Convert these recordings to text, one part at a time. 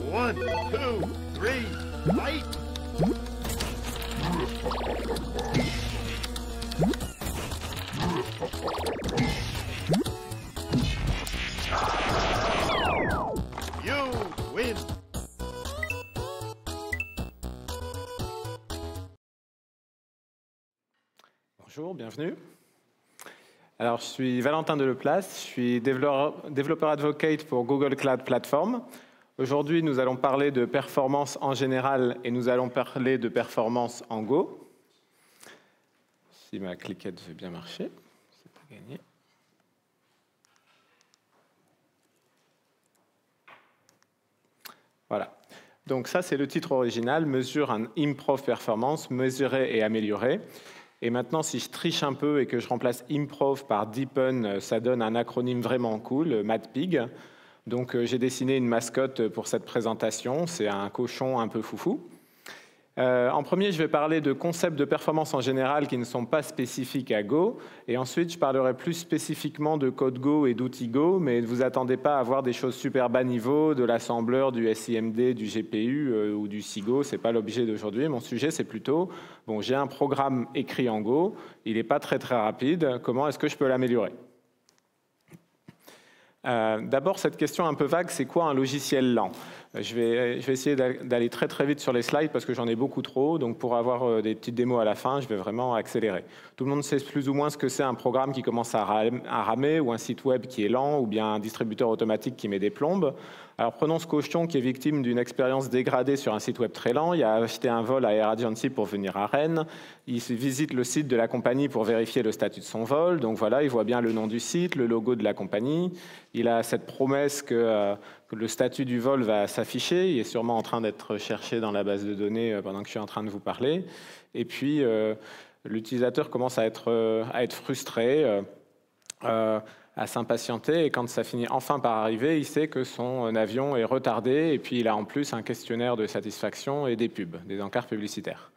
1, 2, 3, fight! You win! Bonjour, bienvenue. Alors, je suis Valentin Deleplace, je suis développeur advocate pour Google Cloud Platform. Aujourd'hui, nous allons parler de performance en général et nous allons parler de performance en Go. Si ma cliquette veut bien marcher, c'est pas gagné. Voilà. Donc ça, c'est le titre original, mesure un improve performance, mesurer et améliorer. Et maintenant, si je triche un peu et que je remplace improve par deepen, ça donne un acronyme vraiment cool, MadPig. Donc j'ai dessiné une mascotte pour cette présentation, c'est un cochon un peu foufou. En premier, je vais parler de concepts de performance en général qui ne sont pas spécifiques à Go. Et ensuite, je parlerai plus spécifiquement de code Go et d'outils Go, mais ne vous attendez pas à voir des choses super bas niveau, de l'assembleur, du SIMD, du GPU ou du SIGO. Ce n'est pas l'objet d'aujourd'hui. Mon sujet, c'est plutôt, bon, j'ai un programme écrit en Go, il n'est pas très rapide. Comment est-ce que je peux l'améliorer ? D'abord, cette question un peu vague, c'est quoi un logiciel lent ? Je vais essayer d'aller très vite sur les slides parce que j'en ai beaucoup trop. Donc, pour avoir des petites démos à la fin, je vais vraiment accélérer. Tout le monde sait plus ou moins ce que c'est un programme qui commence à ramer ou un site web qui est lent ou bien un distributeur automatique qui met des plombes. Alors, prenons ce cochon qui est victime d'une expérience dégradée sur un site web très lent. Il a acheté un vol à Air Agency pour venir à Rennes. Il visite le site de la compagnie pour vérifier le statut de son vol. Donc voilà, il voit bien le nom du site, le logo de la compagnie. Il a cette promesse que le statut du vol va s'afficher. Il est sûrement en train d'être cherché dans la base de données pendant que je suis en train de vous parler. Et puis, l'utilisateur commence à être frustré, à s'impatienter. Et quand ça finit enfin par arriver, il sait que son avion est retardé. Et puis, il a en plus un questionnaire de satisfaction et des pubs, des encarts publicitaires.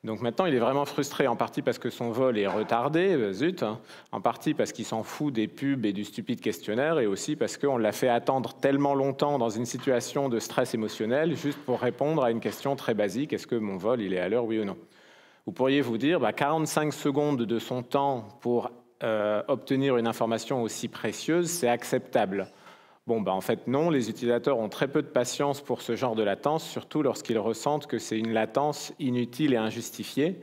Donc maintenant, il est vraiment frustré, en partie parce que son vol est retardé, zut, hein, en partie parce qu'il s'en fout des pubs et du stupide questionnaire, et aussi parce qu'on l'a fait attendre tellement longtemps dans une situation de stress émotionnel, juste pour répondre à une question très basique, est-ce que mon vol, il est à l'heure, oui ou non ? Vous pourriez vous dire, 45 secondes de son temps pour obtenir une information aussi précieuse, c'est acceptable. Bon, en fait, non, les utilisateurs ont très peu de patience pour ce genre de latence, surtout lorsqu'ils ressentent que c'est une latence inutile et injustifiée.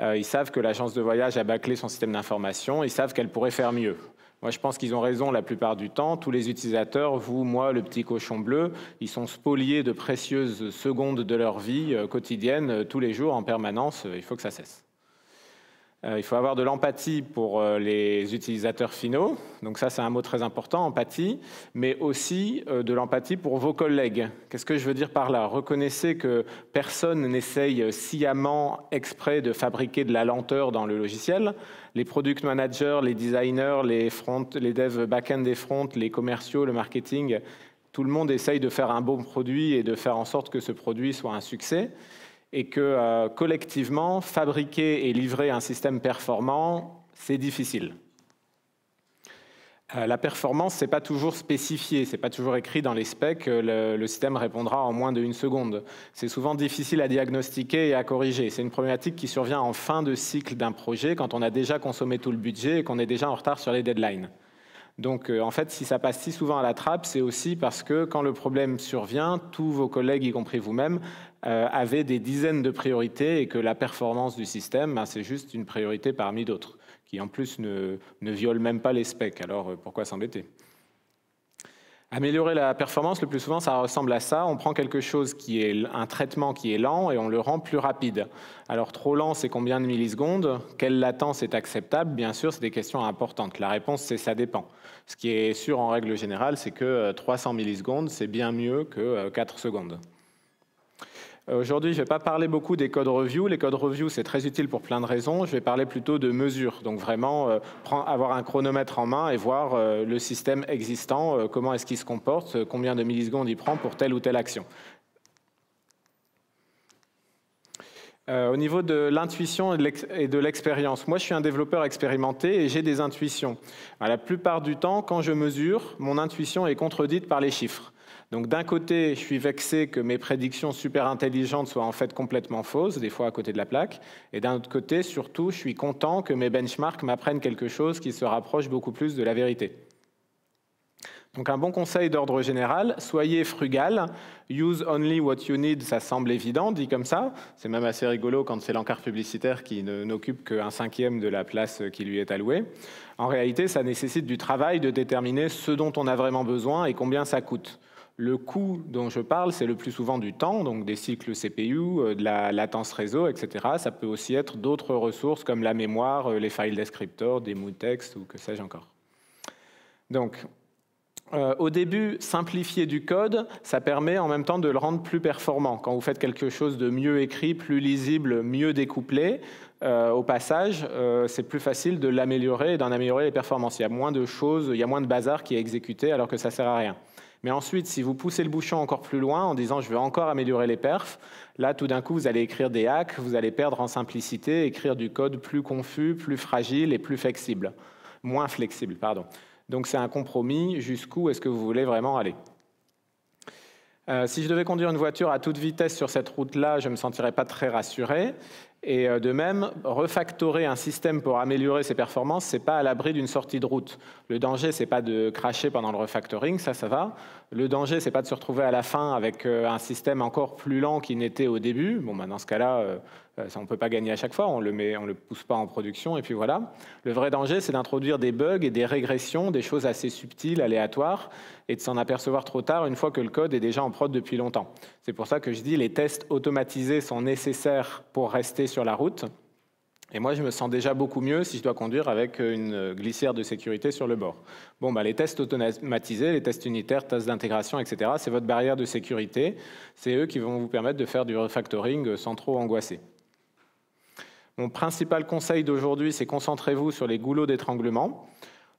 Ils savent que l'agence de voyage a bâclé son système d'information, ils savent qu'elle pourrait faire mieux. Moi, je pense qu'ils ont raison la plupart du temps. Tous les utilisateurs, vous, moi, le petit cochon bleu, ils sont spoliés de précieuses secondes de leur vie quotidienne, tous les jours, en permanence. Il faut que ça cesse. Il faut avoir de l'empathie pour les utilisateurs finaux. Donc ça, c'est un mot très important, empathie, mais aussi de l'empathie pour vos collègues. Qu'est-ce que je veux dire par là ? Reconnaissez que personne n'essaye sciemment exprès de fabriquer de la lenteur dans le logiciel. Les product managers, les designers, les devs back-end des fronts, les commerciaux, le marketing, tout le monde essaye de faire un bon produit et de faire en sorte que ce produit soit un succès. Et que collectivement, fabriquer et livrer un système performant, c'est difficile. La performance, ce n'est pas toujours spécifié, ce n'est pas toujours écrit dans les specs, le système répondra en moins d'1 seconde. C'est souvent difficile à diagnostiquer et à corriger. C'est une problématique qui survient en fin de cycle d'un projet, quand on a déjà consommé tout le budget et qu'on est déjà en retard sur les deadlines. Donc, en fait, si ça passe si souvent à la trappe, c'est aussi parce que quand le problème survient, tous vos collègues, y compris vous-même, avaient des dizaines de priorités et que la performance du système, c'est juste une priorité parmi d'autres, qui en plus ne violent même pas les specs. Alors, pourquoi s'embêter ? Améliorer la performance, le plus souvent, ça ressemble à ça. On prend quelque chose qui est un traitement qui est lent et on le rend plus rapide. Alors, trop lent, c'est combien de millisecondes ? Quelle latence est acceptable ? Bien sûr, c'est des questions importantes. La réponse, c'est ça dépend. Ce qui est sûr en règle générale, c'est que 300 millisecondes, c'est bien mieux que 4 secondes. Aujourd'hui, je ne vais pas parler beaucoup des code reviews. Les code reviews, c'est très utile pour plein de raisons. Je vais parler plutôt de mesures. Donc vraiment, avoir un chronomètre en main et voir le système existant, comment est-ce qu'il se comporte, combien de millisecondes il prend pour telle ou telle action. Au niveau de l'intuition et de l'expérience, moi je suis un développeur expérimenté et j'ai des intuitions. La plupart du temps, quand je mesure, mon intuition est contredite par les chiffres. Donc d'un côté, je suis vexé que mes prédictions super intelligentes soient en fait complètement fausses, des fois à côté de la plaque. Et d'un autre côté, surtout, je suis content que mes benchmarks m'apprennent quelque chose qui se rapproche beaucoup plus de la vérité. Donc un bon conseil d'ordre général, soyez frugal, use only what you need, ça semble évident, dit comme ça. C'est même assez rigolo quand c'est l'encart publicitaire qui n'occupe qu'un cinquième de la place qui lui est allouée. En réalité, ça nécessite du travail de déterminer ce dont on a vraiment besoin et combien ça coûte. Le coût dont je parle, c'est le plus souvent du temps, donc des cycles CPU, de la latence réseau, etc. Ça peut aussi être d'autres ressources comme la mémoire, les file descriptors, des mutex ou que sais-je encore. Donc, au début, simplifier du code, ça permet en même temps de le rendre plus performant. Quand vous faites quelque chose de mieux écrit, plus lisible, mieux découplé, au passage, c'est plus facile de l'améliorer et d'en améliorer les performances. Il y a moins de choses, il y a moins de bazar qui est exécuté alors que ça ne sert à rien. Mais ensuite, si vous poussez le bouchon encore plus loin en disant « je veux encore améliorer les perfs », là, tout d'un coup, vous allez écrire des hacks, vous allez perdre en simplicité, écrire du code plus confus, plus fragile et plus flexible. Moins flexible, pardon. Donc c'est un compromis, jusqu'où est-ce que vous voulez vraiment aller. Si je devais conduire une voiture à toute vitesse sur cette route-là, je ne me sentirais pas très rassuré. Et de même, refactorer un système pour améliorer ses performances, ce n'est pas à l'abri d'une sortie de route. Le danger, ce n'est pas de crasher pendant le refactoring, ça va. Le danger, ce n'est pas de se retrouver à la fin avec un système encore plus lent qu'il n'était au début. Bon, dans ce cas-là, on ne peut pas gagner à chaque fois, on ne le pousse pas en production, et puis voilà. Le vrai danger, c'est d'introduire des bugs et des régressions, des choses assez subtiles, aléatoires, et de s'en apercevoir trop tard, une fois que le code est déjà en prod depuis longtemps. C'est pour ça que je dis les tests automatisés sont nécessaires pour rester sur la route. Et moi, je me sens déjà beaucoup mieux si je dois conduire avec une glissière de sécurité sur le bord. Bon, les tests automatisés, les tests unitaires, tests d'intégration, etc., c'est votre barrière de sécurité. C'est eux qui vont vous permettre de faire du refactoring sans trop angoisser. Mon principal conseil d'aujourd'hui, c'est concentrez-vous sur les goulots d'étranglement.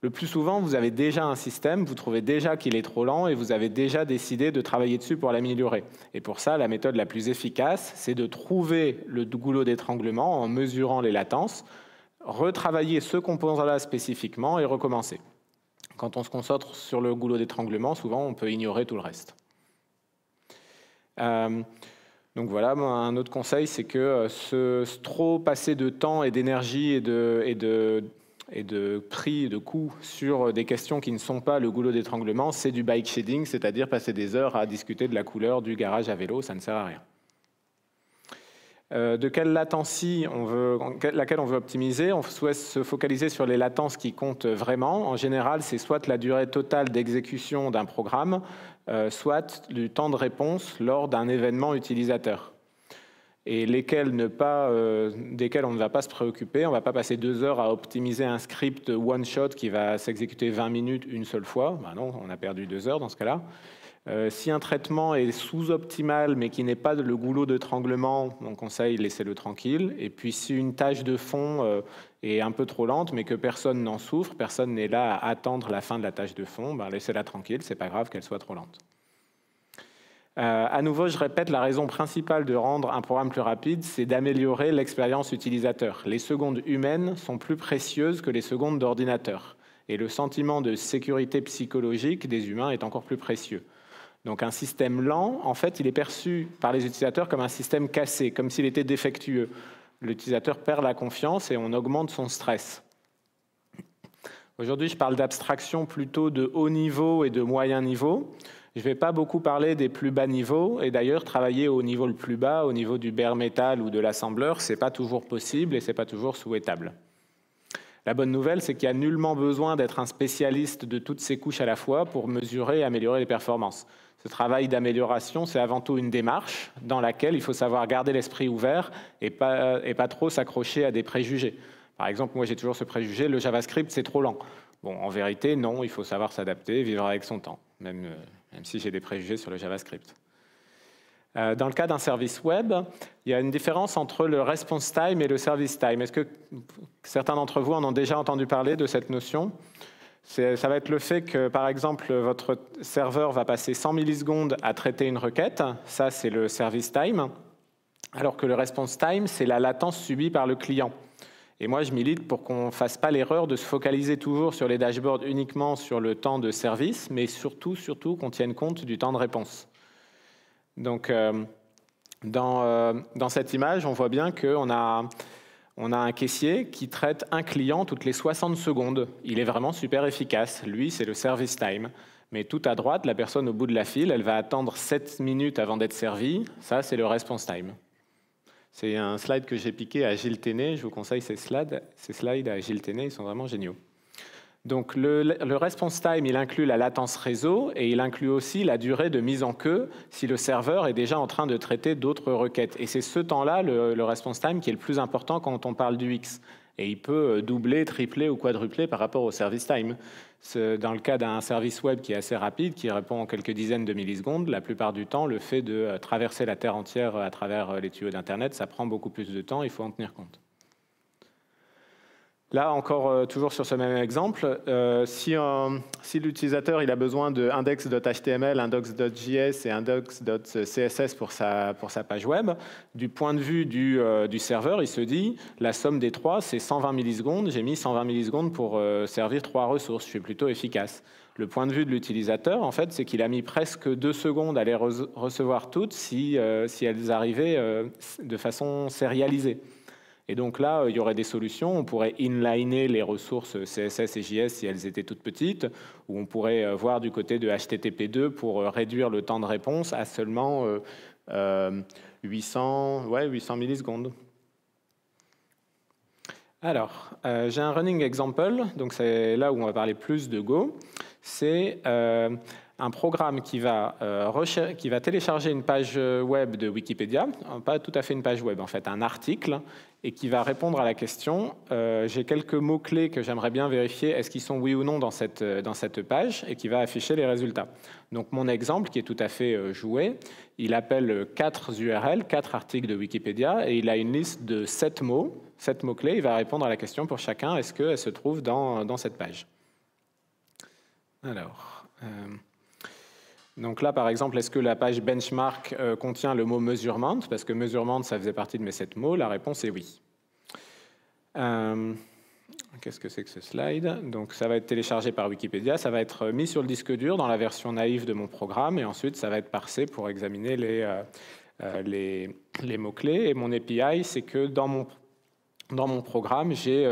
Le plus souvent, vous avez déjà un système, vous trouvez déjà qu'il est trop lent et vous avez déjà décidé de travailler dessus pour l'améliorer. Et pour ça, la méthode la plus efficace, c'est de trouver le goulot d'étranglement en mesurant les latences, retravailler ce composant-là spécifiquement et recommencer. Quand on se concentre sur le goulot d'étranglement, souvent, on peut ignorer tout le reste. Donc voilà, un autre conseil, c'est que trop passer de temps et d'énergie et de prix, de coût sur des questions qui ne sont pas le goulot d'étranglement, c'est du bike shading, c'est-à-dire passer des heures à discuter de la couleur du garage à vélo, ça ne sert à rien. De quelle latency laquelle on veut optimiser? On souhaite se focaliser sur les latences qui comptent vraiment. En général, c'est soit la durée totale d'exécution d'un programme, soit le temps de réponse lors d'un événement utilisateur. Et desquels on ne va pas se préoccuper. On ne va pas passer 2 heures à optimiser un script one-shot qui va s'exécuter 20 minutes une seule fois. Non, on a perdu 2 heures dans ce cas-là. Si un traitement est sous-optimal, mais qui n'est pas le goulot d'étranglement, on conseille laissez-le tranquille. Et puis si une tâche de fond est un peu trop lente, mais que personne n'en souffre, personne n'est là à attendre la fin de la tâche de fond, laissez-la tranquille, c'est pas grave qu'elle soit trop lente. À nouveau, je répète, la raison principale de rendre un programme plus rapide, c'est d'améliorer l'expérience utilisateur. Les secondes humaines sont plus précieuses que les secondes d'ordinateur. Et le sentiment de sécurité psychologique des humains est encore plus précieux. Donc un système lent, en fait, il est perçu par les utilisateurs comme un système cassé, comme s'il était défectueux. L'utilisateur perd la confiance et on augmente son stress. Aujourd'hui, je parle d'abstraction plutôt de haut niveau et de moyen niveau. Je ne vais pas beaucoup parler des plus bas niveaux, et d'ailleurs, travailler au niveau le plus bas, au niveau du bare metal ou de l'assembleur, ce n'est pas toujours possible et ce n'est pas toujours souhaitable. La bonne nouvelle, c'est qu'il n'y a nullement besoin d'être un spécialiste de toutes ces couches à la fois pour mesurer et améliorer les performances. Ce travail d'amélioration, c'est avant tout une démarche dans laquelle il faut savoir garder l'esprit ouvert et pas trop s'accrocher à des préjugés. Par exemple, moi j'ai toujours ce préjugé, le JavaScript c'est trop lent. Bon, en vérité, non, il faut savoir s'adapter, vivre avec son temps, même si j'ai des préjugés sur le JavaScript. Dans le cas d'un service web, il y a une différence entre le response time et le service time. Est-ce que certains d'entre vous en ont déjà entendu parler de cette notion? Ça va être le fait que, par exemple, votre serveur va passer 100 millisecondes à traiter une requête. Ça, c'est le service time. Alors que le response time, c'est la latence subie par le client. Et moi, je milite pour qu'on ne fasse pas l'erreur de se focaliser toujours sur les dashboards uniquement sur le temps de service, mais surtout qu'on tienne compte du temps de réponse. Donc, dans cette image, on voit bien qu'on a un caissier qui traite un client toutes les 60 secondes. Il est vraiment super efficace. Lui, c'est le service time. Mais tout à droite, la personne au bout de la file, elle va attendre 7 minutes avant d'être servie. Ça, c'est le response time. C'est un slide que j'ai piqué à Gilles Téné. Je vous conseille ces slides à Gilles Téné. Ils sont vraiment géniaux. Donc, le response time, il inclut la latence réseau et il inclut aussi la durée de mise en queue si le serveur est déjà en train de traiter d'autres requêtes. Et c'est ce temps-là, le response time, qui est le plus important quand on parle du X. Et il peut doubler, tripler ou quadrupler par rapport au service time. Dans le cas d'un service web qui est assez rapide, qui répond en quelques dizaines de millisecondes, la plupart du temps, le fait de traverser la Terre entière à travers les tuyaux d'Internet, ça prend beaucoup plus de temps, il faut en tenir compte. Là, encore toujours sur ce même exemple, si l'utilisateur il a besoin de index.html, index.js et index.css pour sa page web, du point de vue du serveur, il se dit la somme des trois, c'est 120 millisecondes. J'ai mis 120 millisecondes pour servir 3 ressources. Je suis plutôt efficace. Le point de vue de l'utilisateur, en fait, c'est qu'il a mis presque 2 secondes à les recevoir toutes si elles arrivaient de façon sérialisée. Et donc là, il y aurait des solutions. On pourrait inliner les ressources CSS et JS si elles étaient toutes petites, ou on pourrait voir du côté de HTTP2 pour réduire le temps de réponse à seulement 800 millisecondes. Alors, j'ai un running example, donc c'est là où on va parler plus de Go. C'est un programme qui va télécharger une page web de Wikipédia, pas tout à fait une page web en fait, un article, et qui va répondre à la question j'ai quelques mots-clés que j'aimerais bien vérifier, est-ce qu'ils sont oui ou non dans cette page, et qui va afficher les résultats. Donc mon exemple, qui est tout à fait joué, il appelle 4 URL, 4 articles de Wikipédia, et il a une liste de 7 mots, 7 mots-clés, il va répondre à la question pour chacun, est-ce qu'elle se trouve dans cette page. Alors... donc là, par exemple, est-ce que la page benchmark contient le mot measurement? Parce que measurement, ça faisait partie de mes 7 mots. La réponse est oui. Qu'est-ce que c'est que ce slide? Donc ça va être téléchargé par Wikipédia. Ça va être mis sur le disque dur dans la version naïve de mon programme. Et ensuite, ça va être parsé pour examiner les mots-clés. Et mon API, c'est que dans mon programme, j'ai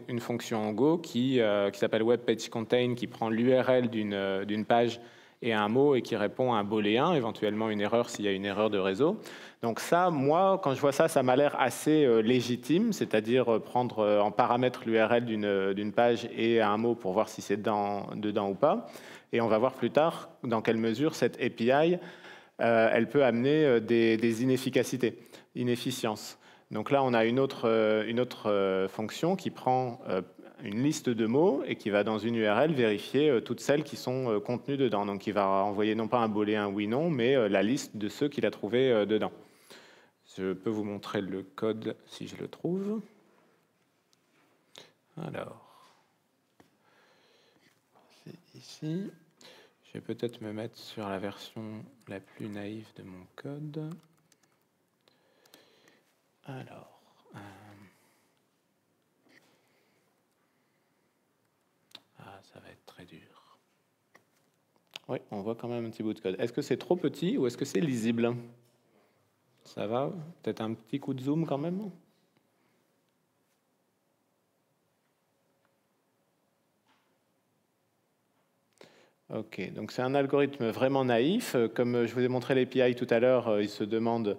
une fonction en Go qui s'appelle WebPageContain, qui prend l'URL d'une page et un mot et qui répond à un booléen, éventuellement une erreur s'il y a une erreur de réseau. Donc ça, moi, quand je vois ça, ça m'a l'air assez légitime, c'est-à-dire prendre en paramètre l'URL d'une page et un mot pour voir si c'est dedans ou pas. Et on va voir plus tard dans quelle mesure cette API, elle peut amener des inefficiences. Donc là, on a une autre fonction qui prend une liste de mots et qui va dans une URL vérifier toutes celles qui sont contenues dedans. Donc il va envoyer non pas un booléen oui/non, mais la liste de ceux qu'il a trouvés dedans. Je peux vous montrer le code si je le trouve. Alors, c'est ici. Je vais peut-être me mettre sur la version la plus naïve de mon code. Alors... ça va être très dur. Oui, on voit quand même un petit bout de code. Est-ce que c'est trop petit ou est-ce que c'est lisible? Ça va? Peut-être un petit coup de zoom quand même? Ok, donc c'est un algorithme vraiment naïf. Comme je vous ai montré l'API tout à l'heure, il se demande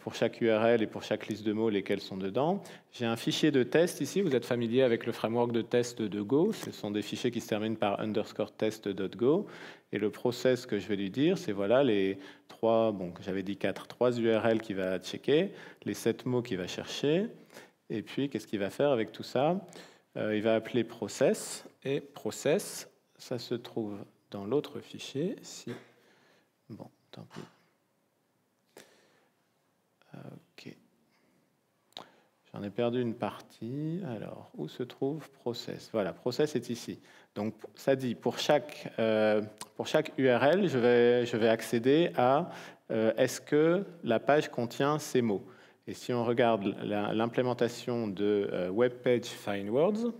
pour chaque URL et pour chaque liste de mots lesquels sont dedans. J'ai un fichier de test ici. Vous êtes familier avec le framework de test de Go. Ce sont des fichiers qui se terminent par _test.go. Et le process que je vais lui dire, c'est voilà les 3, j'avais dit 3 URL qu'il va checker, les 7 mots qu'il va chercher. Et puis, qu'est-ce qu'il va faire avec tout ça? Il va appeler process. Et process, ça se trouve dans l'autre fichier. Bon, tant pis. Ok. J'en ai perdu une partie. Alors, où se trouve process? Voilà, process est ici. Donc, ça dit, pour chaque URL, je vais accéder à est-ce que la page contient ces mots? Et si on regarde l'implémentation de Web Page Find Words,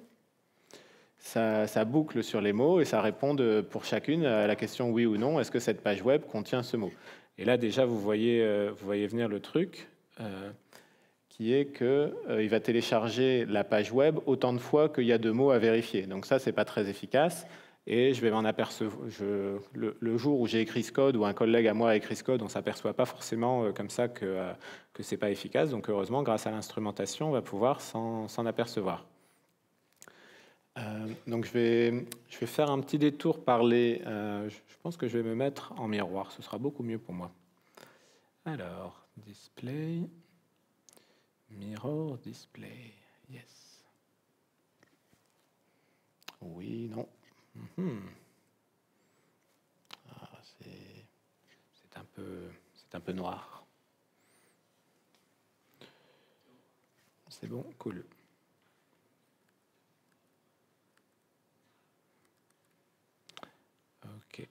ça boucle sur les mots et ça répond pour chacune à la question oui ou non, est-ce que cette page web contient ce mot? Et là, déjà, vous voyez venir le truc, qui est qu'il va télécharger la page web autant de fois qu'il y a de mots à vérifier. Donc ça, c'est pas très efficace. Et je vais m'en apercevoir. Le jour où j'ai écrit ce code, ou un collègue à moi a écrit ce code, on ne s'aperçoit pas forcément comme ça que ce n'est pas efficace. Donc heureusement, grâce à l'instrumentation, on va pouvoir s'en apercevoir. Donc je vais faire un petit détour par les... je pense que je vais me mettre en miroir, ce sera beaucoup mieux pour moi. Alors, display, mirror, display, yes. Oui, non. Ah, c'est un peu noir. C'est bon, cool. Ok.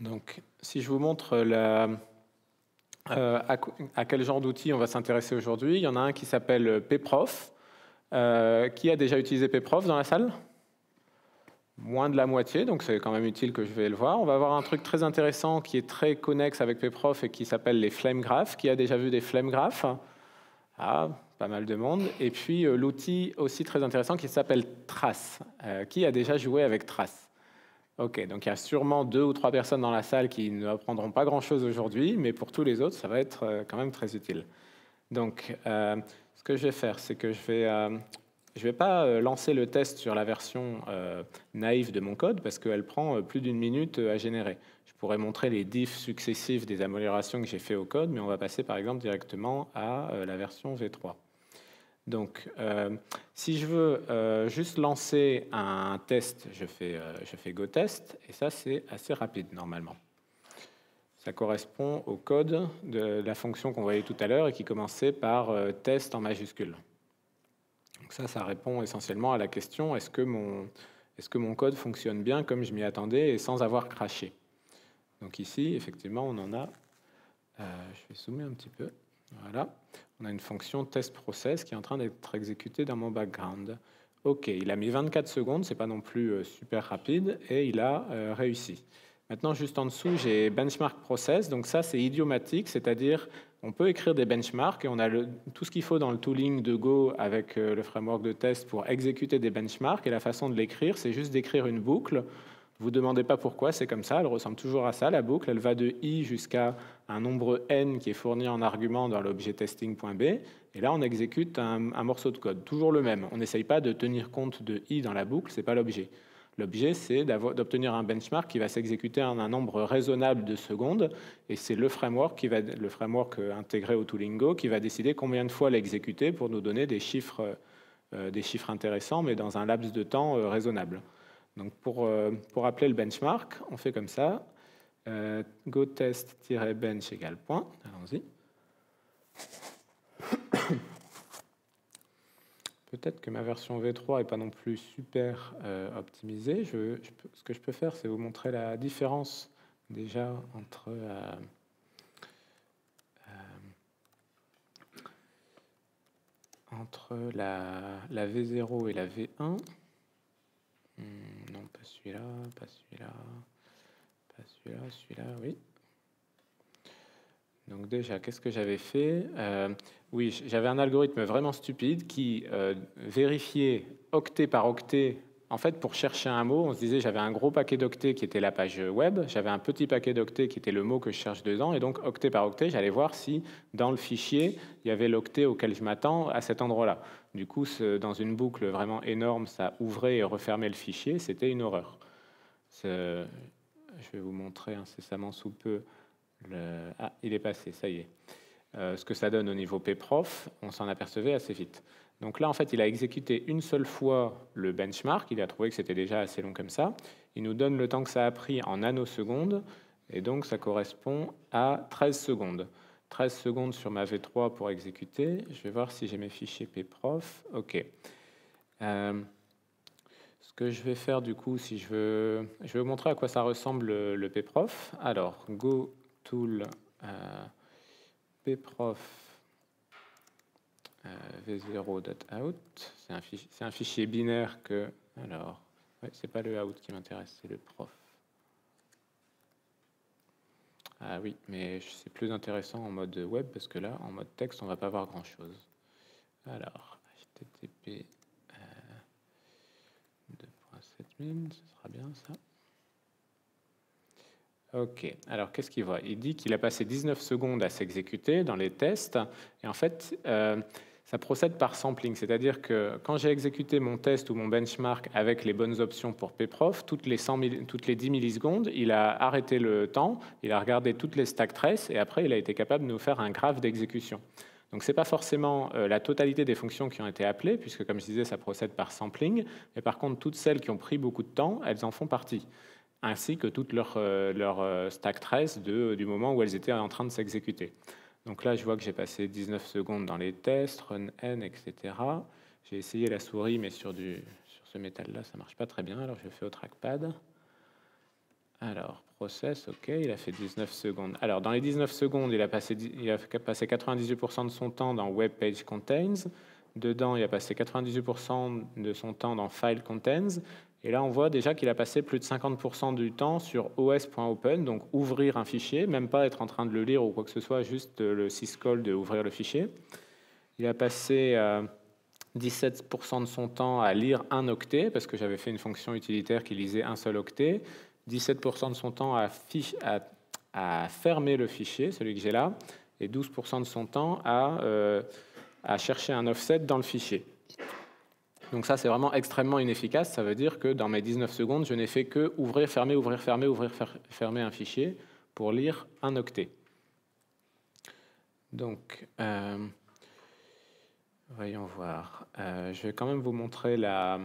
Donc, si je vous montre à quel genre d'outils on va s'intéresser aujourd'hui, il y en a un qui s'appelle pprof. Qui a déjà utilisé pprof dans la salle? Moins de la moitié, donc c'est quand même utile que je vais le voir. On va voir un truc très intéressant qui est très connexe avec pprof et qui s'appelle les flame graphs. Qui a déjà vu des flame graphs? Ah, pas mal de monde. Et puis l'outil aussi très intéressant qui s'appelle Trace. Qui a déjà joué avec Trace? Ok, donc il y a sûrement 2 ou 3 personnes dans la salle qui ne apprendront pas grand-chose aujourd'hui, mais pour tous les autres, ça va être quand même très utile. Donc, ce que je vais faire, c'est que je vais pas lancer le test sur la version naïve de mon code parce qu'elle prend plus d'1 minute à générer. Je pourrais montrer les diffs successifs des améliorations que j'ai fait au code, mais on va passer par exemple directement à la version V3. Donc, si je veux juste lancer un test, je fais go test, et ça c'est assez rapide normalement. Ça correspond au code de la fonction qu'on voyait tout à l'heure et qui commençait par test en majuscule. Donc ça répond essentiellement à la question est-ce que mon code fonctionne bien comme je m'y attendais et sans avoir craché. Donc ici, effectivement, on en a. Je vais zoomer un petit peu. Voilà. On a une fonction test process qui est en train d'être exécutée dans mon background. OK, il a mis 24 secondes, c'est pas non plus super rapide, et il a réussi. Maintenant, juste en dessous, j'ai benchmark process. Donc ça, c'est idiomatique, c'est-à-dire on peut écrire des benchmarks et on a tout ce qu'il faut dans le tooling de Go avec le framework de test pour exécuter des benchmarks. Et la façon de l'écrire, c'est juste d'écrire une boucle. Ne vous demandez pas pourquoi, c'est comme ça. Elle ressemble toujours à ça, la boucle. Elle va de i jusqu'à un nombre n qui est fourni en argument dans l'objet testing.b. Et là, on exécute un morceau de code, toujours le même. On n'essaye pas de tenir compte de i dans la boucle, ce n'est pas l'objet. L'objet, c'est d'obtenir un benchmark qui va s'exécuter en un nombre raisonnable de secondes, et c'est le framework intégré au tooling Go qui va décider combien de fois l'exécuter pour nous donner des chiffres intéressants, mais dans un laps de temps raisonnable. Donc pour appeler le benchmark, on fait comme ça, gotest-bench égale point, allons-y. Peut-être que ma version V3 n'est pas non plus super optimisée. Ce que je peux faire, c'est vous montrer la différence déjà entre la V0 et la V1. Non, pas celui-là, pas celui-là, pas celui-là, celui-là, oui. Donc déjà, qu'est-ce que j'avais fait? Oui, j'avais un algorithme vraiment stupide qui vérifiait octet par octet. En fait, pour chercher un mot, on se disait j'avais un gros paquet d'octets qui était la page web, j'avais un petit paquet d'octets qui était le mot que je cherche dedans, et donc octet par octet, j'allais voir si dans le fichier, il y avait l'octet auquel je m'attends à cet endroit-là. Du coup, dans une boucle vraiment énorme, ça ouvrait et refermait le fichier, c'était une horreur. Je vais vous montrer incessamment sous peu. Ah, il est passé, ça y est. Ce que ça donne au niveau pprof, on s'en apercevait assez vite. Donc là, en fait, il a exécuté une seule fois le benchmark. Il a trouvé que c'était déjà assez long comme ça. Il nous donne le temps que ça a pris en nanosecondes. Et donc, ça correspond à 13 secondes. 13 secondes sur ma V3 pour exécuter. Je vais voir si j'ai mes fichiers pprof. OK. Ce que je vais faire, du coup, si je vais vous montrer à quoi ça ressemble le pprof. Alors, Go Tool, pprof v0.out, c'est un fichier binaire que... Alors, ouais, c'est pas le out qui m'intéresse, c'est le prof. Ah oui, mais c'est plus intéressant en mode web parce que là, en mode texte, on va pas voir grand-chose. Alors, http 2.7000, ce sera bien ça. Ok, alors qu'est-ce qu'il voit? Il dit qu'il a passé 19 secondes à s'exécuter dans les tests. Et en fait, ça procède par sampling. C'est-à-dire que quand j'ai exécuté mon test ou mon benchmark avec les bonnes options pour pprof, toutes les 10 millisecondes, il a arrêté le temps, il a regardé toutes les stack traces et après, il a été capable de nous faire un graphe d'exécution. Donc, ce n'est pas forcément la totalité des fonctions qui ont été appelées, puisque, comme je disais, ça procède par sampling. Mais par contre, toutes celles qui ont pris beaucoup de temps, elles en font partie, ainsi que toutes leurs stack traces du moment où elles étaient en train de s'exécuter. Donc là, je vois que j'ai passé 19 secondes dans les tests, run n, etc. J'ai essayé la souris, mais sur ce métal-là, ça ne marche pas très bien. Alors, je fais au trackpad. Alors, process, OK, il a fait 19 secondes. Alors, dans les 19 secondes, il a passé 98% de son temps dans Web Page Contains. Dedans, il a passé 98% de son temps dans File Contains. Et là, on voit déjà qu'il a passé plus de 50% du temps sur os.open, donc ouvrir un fichier, même pas être en train de le lire ou quoi que ce soit, juste le syscall de ouvrir le fichier. Il a passé 17% de son temps à lire un octet, parce que j'avais fait une fonction utilitaire qui lisait un seul octet. 17% de son temps à fermer le fichier, celui que j'ai là, et 12% de son temps à chercher un offset dans le fichier. Donc ça, c'est vraiment extrêmement inefficace. Ça veut dire que dans mes 19 secondes, je n'ai fait que ouvrir, fermer, ouvrir, fermer, ouvrir, fermer un fichier pour lire un octet. Donc, voyons voir. Je vais quand même vous montrer la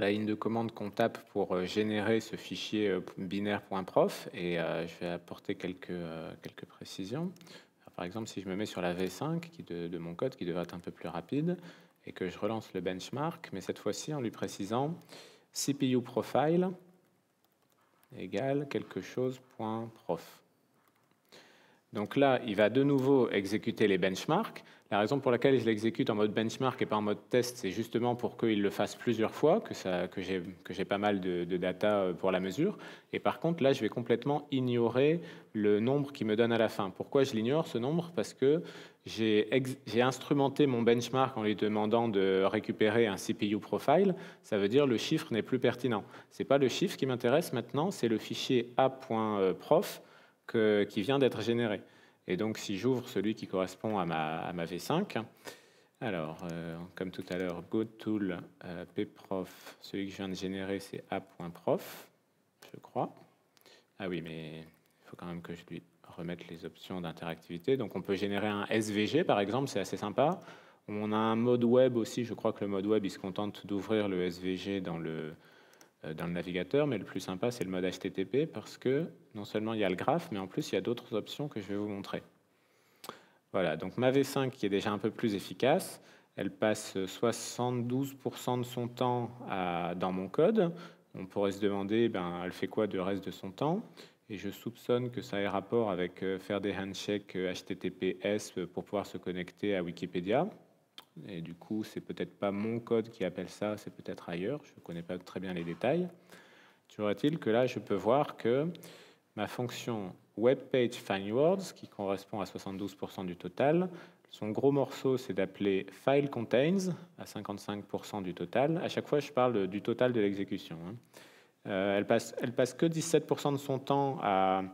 ligne de commande qu'on tape pour générer ce fichier binaire.prof et je vais apporter quelques précisions. Alors, par exemple, si je me mets sur la V5 de mon code, qui devrait être un peu plus rapide, et que je relance le benchmark, mais cette fois-ci en lui précisant CPU profile égale quelque chose point prof. Donc là, il va de nouveau exécuter les benchmarks. La raison pour laquelle je l'exécute en mode benchmark et pas en mode test, c'est justement pour qu'il le fasse plusieurs fois, que j'ai pas mal de data pour la mesure. Et par contre, là, je vais complètement ignorer le nombre qu'il me donne à la fin. Pourquoi je l'ignore, ce nombre? Parce que j'ai instrumenté mon benchmark en lui demandant de récupérer un CPU profile. Ça veut dire que le chiffre n'est plus pertinent. Ce n'est pas le chiffre qui m'intéresse maintenant, c'est le fichier a.prof qui vient d'être généré. Et donc, si j'ouvre celui qui correspond à ma V5, alors, comme tout à l'heure, gotool pprof, celui que je viens de générer, c'est a.prof, je crois. Ah oui, mais il faut quand même que je lui remette les options d'interactivité. Donc, on peut générer un SVG, par exemple, c'est assez sympa. On a un mode web aussi. Je crois que le mode web, il se contente d'ouvrir le SVG dans le navigateur, mais le plus sympa, c'est le mode HTTP parce que non seulement il y a le graphe, mais en plus, il y a d'autres options que je vais vous montrer. Voilà, donc ma V5 qui est déjà un peu plus efficace, elle passe 72% de son temps dans mon code. On pourrait se demander, elle fait quoi du reste de son temps? Et je soupçonne que ça ait rapport avec faire des handshakes HTTPS pour pouvoir se connecter à Wikipédia. Et du coup, c'est peut-être pas mon code qui appelle ça, c'est peut-être ailleurs. Je ne connais pas très bien les détails. Toujours est-il que là, je peux voir que ma fonction WebPageFindWords, qui correspond à 72% du total, son gros morceau, c'est d'appeler FileContains à 55% du total. À chaque fois, je parle du total de l'exécution. Elle passe que 17% de son temps à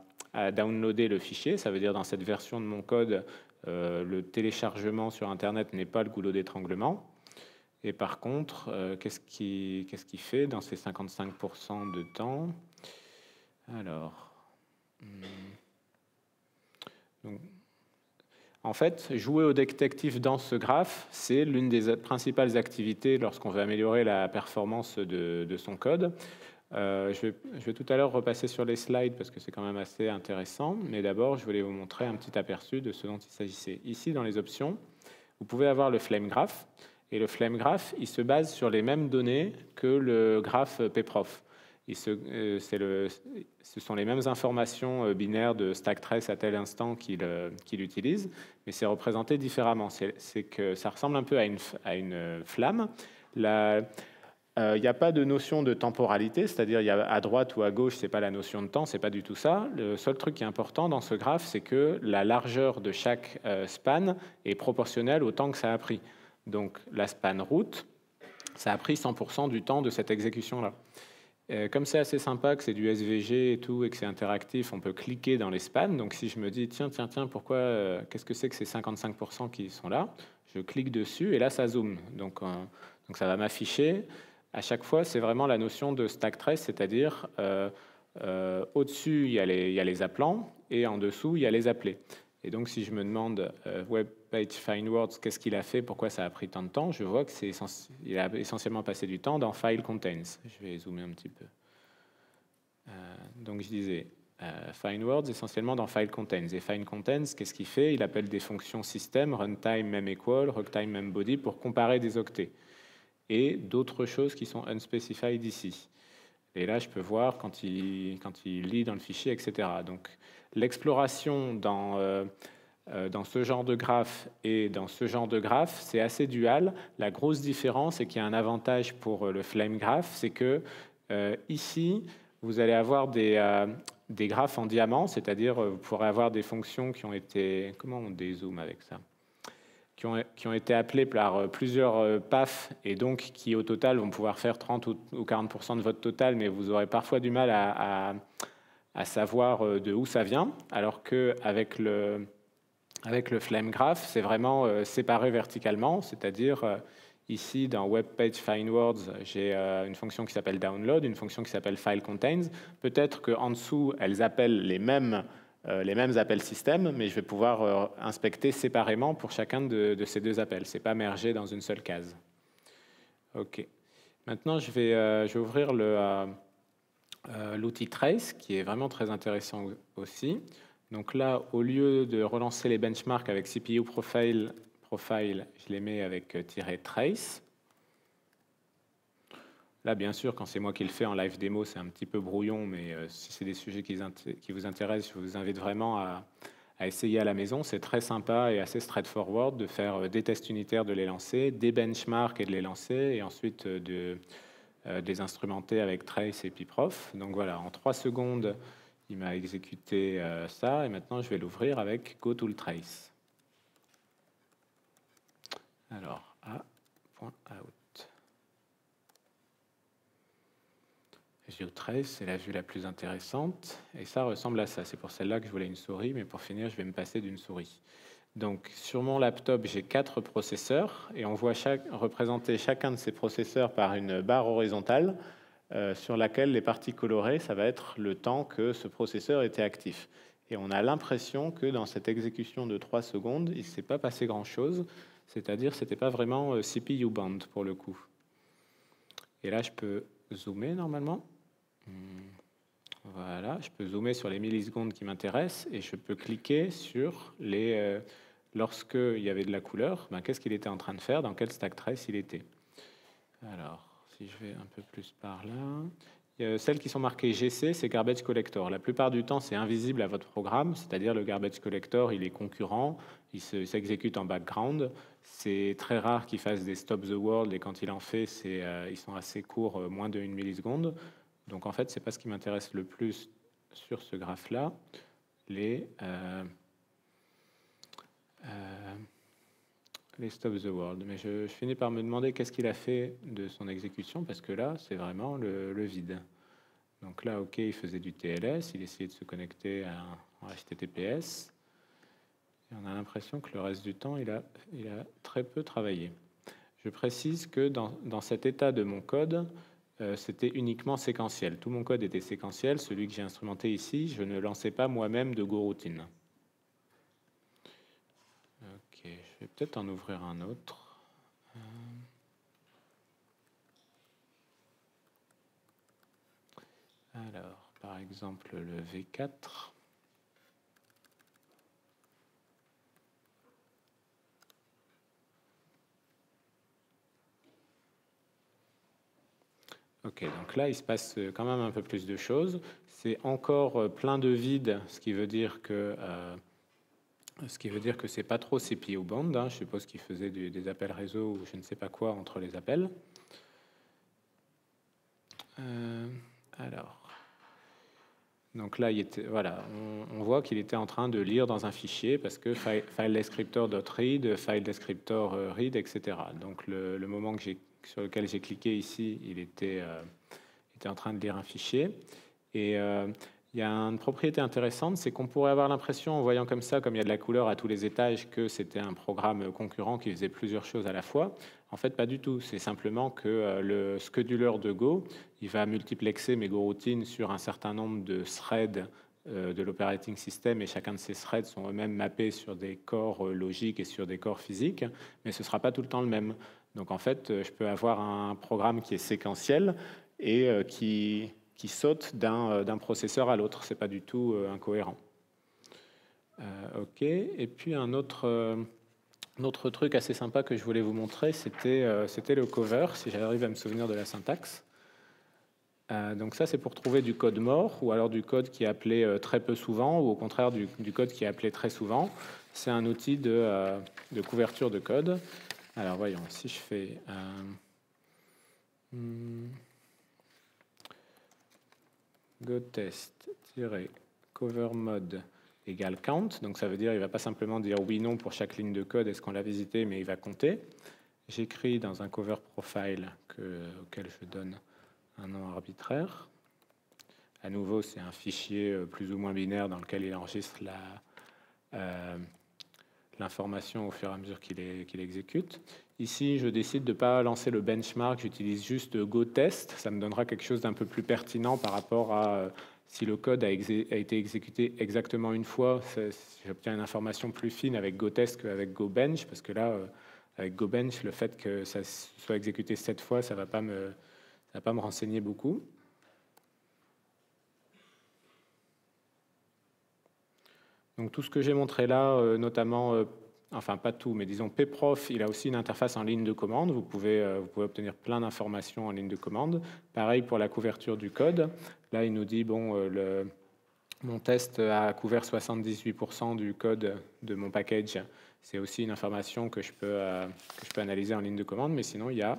downloader le fichier. Ça veut dire dans cette version de mon code, le téléchargement sur Internet n'est pas le goulot d'étranglement. Et par contre, qu'est-ce qu'il fait dans ces 55% de temps? Alors, donc, en fait, jouer au détective dans ce graphe, c'est l'une des principales activités lorsqu'on veut améliorer la performance de son code. Je vais tout à l'heure repasser sur les slides parce que c'est quand même assez intéressant. Mais d'abord, je voulais vous montrer un petit aperçu de ce dont il s'agissait. Ici, dans les options, vous pouvez avoir le flame graph. Et le flame graph, il se base sur les mêmes données que le graphe pprof. Ce sont les mêmes informations binaires de stack trace à tel instant qu'il utilise, mais c'est représenté différemment. C'est que ça ressemble un peu à une flamme. Il n'y a pas de notion de temporalité, c'est-à-dire il y a à droite ou à gauche, c'est pas la notion de temps, c'est pas du tout ça. Le seul truc qui est important dans ce graphe, c'est que la largeur de chaque span est proportionnelle au temps que ça a pris. Donc la span route, ça a pris 100% du temps de cette exécution-là. Comme c'est assez sympa, que c'est du SVG et tout, et que c'est interactif, on peut cliquer dans les spans. Donc si je me dis, tiens, pourquoi, qu'est-ce que c'est que ces 55% qui sont là? Je clique dessus et là, ça zoome. Donc ça va m'afficher. À chaque fois, c'est vraiment la notion de stack trace, c'est-à-dire au-dessus, il y a les appelants et en dessous, il y a les appelés. Et donc, si je me demande Web Page Find Words, qu'est-ce qu'il a fait, pourquoi ça a pris tant de temps, je vois qu'il a essentiellement passé du temps dans File Contains. Je vais zoomer un petit peu. Donc, je disais Find Words essentiellement dans File Contains. Et Find Contains, qu'est-ce qu'il fait? Il appelle des fonctions système, runtime même equal, runtime même body pour comparer des octets. Et d'autres choses qui sont unspecified ici. Et là, je peux voir quand il lit dans le fichier, etc. Donc, l'exploration dans ce genre de graphe et dans ce genre de graphe, c'est assez dual. La grosse différence, c'est qu'il y a un avantage pour le flame graph, c'est que ici, vous allez avoir des graphes en diamant, c'est-à-dire vous pourrez avoir des fonctions qui ont été... Comment on dézoome avec ça? Qui ont été appelés par plusieurs PAF et donc qui au total vont pouvoir faire 30 ou 40% de votre total, mais vous aurez parfois du mal à savoir de où ça vient, alors qu'avec le flame graph, c'est vraiment séparé verticalement, c'est-à-dire ici dans Web Page Find Words, j'ai une fonction qui s'appelle download, une fonction qui s'appelle file contains. Peut-être qu'en dessous, elles appellent les mêmes appels système, mais je vais pouvoir inspecter séparément pour chacun de ces deux appels. Ce n'est pas mergé dans une seule case. OK. Maintenant, je vais ouvrir l'outil trace, qui est vraiment très intéressant aussi. Donc là, au lieu de relancer les benchmarks avec CPU profile, je les mets avec -trace. Là, bien sûr, quand c'est moi qui le fais en live démo, c'est un petit peu brouillon, mais si c'est des sujets qui vous intéressent, je vous invite vraiment à essayer à la maison. C'est très sympa et assez straightforward de faire des tests unitaires, de les lancer, des benchmarks et de les lancer, et ensuite de les instrumenter avec trace et pprof. Donc voilà, en 3 secondes, il m'a exécuté ça, et maintenant je vais l'ouvrir avec goToolTrace. Alors, A.out. GeoTrace, c'est la vue la plus intéressante, et ça ressemble à ça. C'est pour celle-là que je voulais une souris, mais pour finir, je vais me passer d'une souris. Donc, sur mon laptop, j'ai 4 processeurs, et on voit représenter chacun de ces processeurs par une barre horizontale sur laquelle les parties colorées, ça va être le temps que ce processeur était actif. Et on a l'impression que dans cette exécution de 3 secondes, il ne s'est pas passé grand-chose, c'est-à-dire que ce n'était pas vraiment CPU bound pour le coup. Et là, je peux zoomer normalement. Voilà, je peux zoomer sur les millisecondes qui m'intéressent et je peux cliquer sur les... Lorsqu'il y avait de la couleur, qu'est-ce qu'il était en train de faire, dans quel stack trace il était. Alors, si je vais un peu plus par là... Celles qui sont marquées GC, c'est Garbage Collector. La plupart du temps, c'est invisible à votre programme, c'est-à-dire le Garbage Collector, il est concurrent, il s'exécute en background. C'est très rare qu'il fasse des Stop the World, et quand il en fait, ils sont assez courts, moins de 1 milliseconde. Donc en fait, ce n'est pas ce qui m'intéresse le plus sur ce graphe-là. Les Stop the World. Mais je finis par me demander qu'est-ce qu'il a fait de son exécution, parce que là, c'est vraiment le vide. Donc là, OK, il faisait du TLS, il essayait de se connecter en HTTPS. Et on a l'impression que le reste du temps, il a très peu travaillé. Je précise que dans cet état de mon code, c'était uniquement séquentiel. Tout mon code était séquentiel. Celui que j'ai instrumenté ici, je ne lançais pas moi-même de goroutine. OK, je vais peut-être en ouvrir un autre. Alors, par exemple, le V4. Ok, donc là, il se passe quand même un peu plus de choses. C'est encore plein de vide, ce qui veut dire que c'est pas trop CPU bound. Hein. Je suppose qu'il faisait des appels réseau ou je ne sais pas quoi entre les appels. Alors, donc là, voilà, on voit qu'il était en train de lire dans un fichier parce que file descriptor.read, file descriptor read, etc. Donc le moment sur lequel j'ai cliqué ici, il était en train de lire un fichier. Et il y a une propriété intéressante, c'est qu'on pourrait avoir l'impression, en voyant comme ça, comme il y a de la couleur à tous les étages, que c'était un programme concurrent qui faisait plusieurs choses à la fois. En fait, pas du tout. C'est simplement que le scheduler de Go, il va multiplexer mes goroutines sur un certain nombre de threads de l'operating system, et chacun de ces threads sont eux-mêmes mappés sur des corps logiques et sur des corps physiques, mais ce ne sera pas tout le temps le même. Donc en fait, je peux avoir un programme qui est séquentiel et qui saute d'un processeur à l'autre. Ce n'est pas du tout incohérent. OK. Et puis un autre truc assez sympa que je voulais vous montrer, c'était le cover, si j'arrive à me souvenir de la syntaxe. Donc ça, c'est pour trouver du code mort, ou alors du code qui est appelé très peu souvent, ou au contraire du code qui est appelé très souvent. C'est un outil de couverture de code. Alors voyons, si je fais GoTest-cover mode égale count, donc ça veut dire il ne va pas simplement dire oui, non pour chaque ligne de code, est-ce qu'on l'a visité, mais il va compter. J'écris dans un cover profile auquel je donne un nom arbitraire. À nouveau, c'est un fichier plus ou moins binaire dans lequel il enregistre l'information au fur et à mesure qu'il exécute. Ici, je décide de ne pas lancer le benchmark, j'utilise juste GoTest. Ça me donnera quelque chose d'un peu plus pertinent par rapport à si le code a été exécuté exactement une fois. J'obtiens une information plus fine avec GoTest qu'avec GoBench, parce que là, avec GoBench, le fait que ça soit exécuté 7 fois, ça ne va pas me renseigner beaucoup. Donc tout ce que j'ai montré là, notamment, enfin pas tout, mais disons pprof, il a aussi une interface en ligne de commande. Vous pouvez obtenir plein d'informations en ligne de commande. Pareil pour la couverture du code. Là, il nous dit, bon, mon test a couvert 78% du code de mon package. C'est aussi une information que je peux analyser en ligne de commande, mais sinon, il y a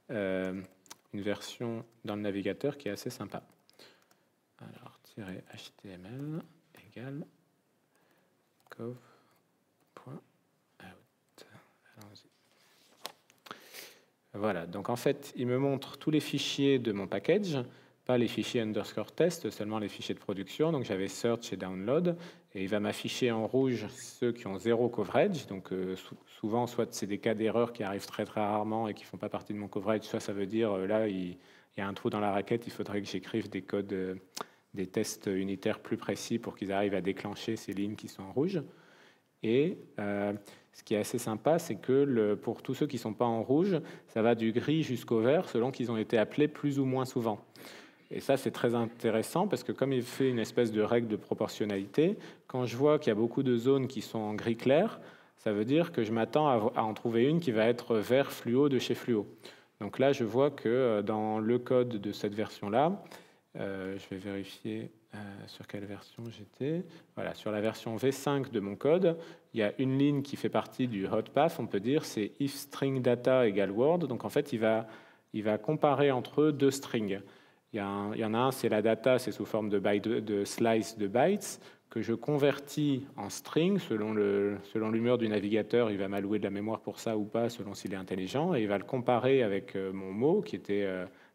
une version dans le navigateur qui est assez sympa. Alors, -html égale cov.out. Allons-y. Voilà, donc en fait, il me montre tous les fichiers de mon package, pas les fichiers underscore test, seulement les fichiers de production. Donc j'avais search et download, et il va m'afficher en rouge ceux qui ont 0 coverage. Donc souvent, soit c'est des cas d'erreur qui arrivent très très rarement et qui ne font pas partie de mon coverage, soit ça veut dire là, il y a un trou dans la raquette, il faudrait que j'écrive des codes, des tests unitaires plus précis pour qu'ils arrivent à déclencher ces lignes qui sont en rouge. Et ce qui est assez sympa, c'est que pour tous ceux qui ne sont pas en rouge, ça va du gris jusqu'au vert selon qu'ils ont été appelés plus ou moins souvent. Et ça, c'est très intéressant parce que comme il fait une espèce de règle de proportionnalité, quand je vois qu'il y a beaucoup de zones qui sont en gris clair, ça veut dire que je m'attends à en trouver une qui va être vert fluo de chez fluo. Donc là, je vois que dans le code de cette version-là, je vais vérifier sur quelle version j'étais. Voilà, sur la version V5 de mon code, il y a une ligne qui fait partie du hot path, on peut dire, c'est if string data égale word. Donc en fait, il va comparer entre eux deux strings. Il y en a un, c'est la data, c'est sous forme de slice de bytes, que je convertis en string selon l'humeur du navigateur. Il va m'allouer de la mémoire pour ça ou pas, selon s'il est intelligent, et il va le comparer avec mon mot, qui était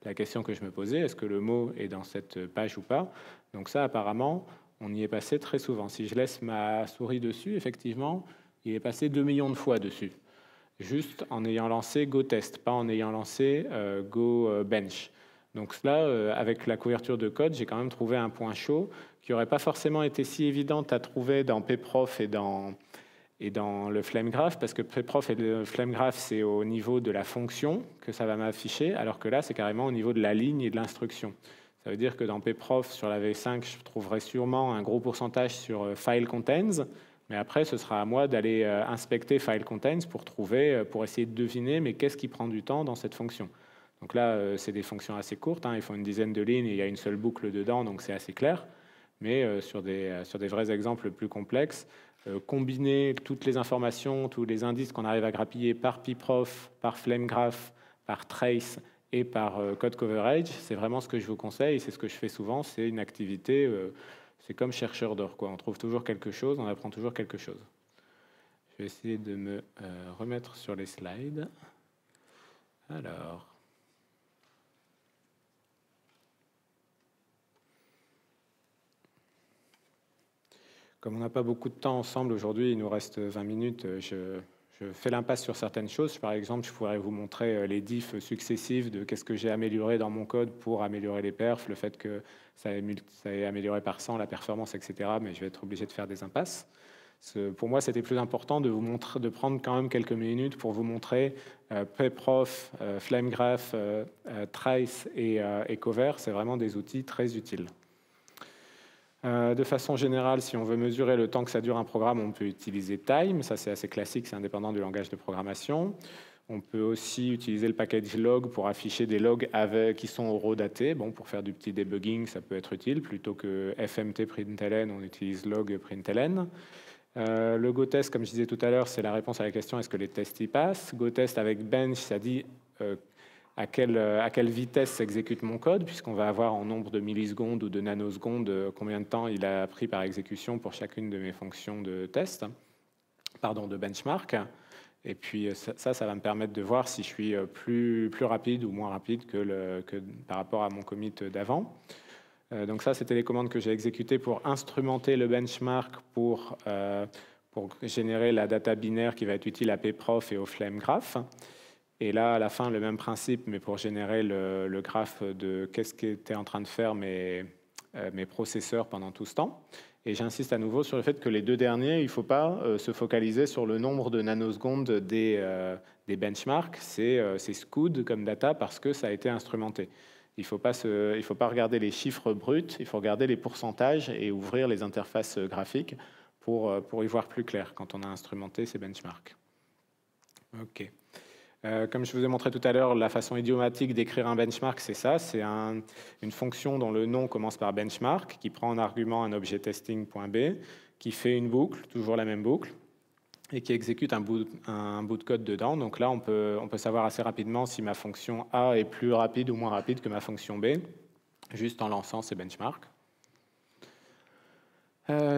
la question que je me posais, est-ce que le mot est dans cette page ou pas? Donc ça, apparemment, on y est passé très souvent. Si je laisse ma souris dessus, effectivement, il est passé 2 millions de fois dessus, juste en ayant lancé GoTest, pas en ayant lancé GoBench. Donc là, avec la couverture de code, j'ai quand même trouvé un point chaud qui n'aurait pas forcément été si évident à trouver dans pprof et dans le FlameGraph, parce que pprof et le FlameGraph, c'est au niveau de la fonction que ça va m'afficher, alors que là, c'est carrément au niveau de la ligne et de l'instruction. Ça veut dire que dans pprof, sur la V5, je trouverai sûrement un gros pourcentage sur file contains, mais après, ce sera à moi d'aller inspecter file contains pour essayer de deviner, mais qu'est-ce qui prend du temps dans cette fonction. Donc là, c'est des fonctions assez courtes, hein, ils font une dizaine de lignes et il y a une seule boucle dedans, donc c'est assez clair. Mais sur des vrais exemples plus complexes, combiner toutes les informations, tous les indices qu'on arrive à grappiller par pprof, par flamegraph, par trace et par code coverage, c'est vraiment ce que je vous conseille, c'est ce que je fais souvent, c'est une activité, c'est comme chercheur d'or, quoi. On trouve toujours quelque chose, on apprend toujours quelque chose. Je vais essayer de me remettre sur les slides. Alors... Comme on n'a pas beaucoup de temps ensemble aujourd'hui, il nous reste 20 minutes, je fais l'impasse sur certaines choses. Par exemple, je pourrais vous montrer les diffs successifs de qu'est-ce que j'ai amélioré dans mon code pour améliorer les perfs, le fait que ça ait amélioré par 100 la performance, etc. Mais je vais être obligé de faire des impasses. Pour moi, c'était plus important de prendre quand même quelques minutes pour vous montrer pprof, flamegraph, trace et cover. C'est vraiment des outils très utiles. De façon générale, si on veut mesurer le temps que ça dure un programme, on peut utiliser time. Ça, c'est assez classique, c'est indépendant du langage de programmation. On peut aussi utiliser le package log pour afficher des logs qui sont horodatés. Bon, pour faire du petit debugging, ça peut être utile. Plutôt que fmt println, on utilise log println. Le GoTest, comme je disais tout à l'heure, c'est la réponse à la question est-ce que les tests y passent. GoTest avec bench, ça dit à quelle vitesse s'exécute mon code, puisqu'on va avoir en nombre de millisecondes ou de nanosecondes combien de temps il a pris par exécution pour chacune de mes fonctions de test, de benchmark. Et puis ça va me permettre de voir si je suis plus rapide ou moins rapide que par rapport à mon commit d'avant. Donc ça, c'était les commandes que j'ai exécutées pour instrumenter le benchmark pour générer la data binaire qui va être utile à pprof et au flamegraph. Et là, à la fin, le même principe, mais pour générer le graphe de qu'est-ce qu'étaient en train de faire mes processeurs pendant tout ce temps. Et j'insiste à nouveau sur le fait que les deux derniers, il ne faut pas se focaliser sur le nombre de nanosecondes des benchmarks. C'est SCUD comme data parce que ça a été instrumenté. Il ne faut pas regarder les chiffres bruts, il faut regarder les pourcentages et ouvrir les interfaces graphiques pour y voir plus clair quand on a instrumenté ces benchmarks. OK. Comme je vous ai montré tout à l'heure, la façon idiomatique d'écrire un benchmark, c'est ça. C'est une fonction dont le nom commence par benchmark, qui prend en argument un objet testing.b, qui fait une boucle, toujours la même boucle, et qui exécute un bout de code dedans. Donc là, on peut savoir assez rapidement si ma fonction A est plus rapide ou moins rapide que ma fonction B, juste en lançant ces benchmarks.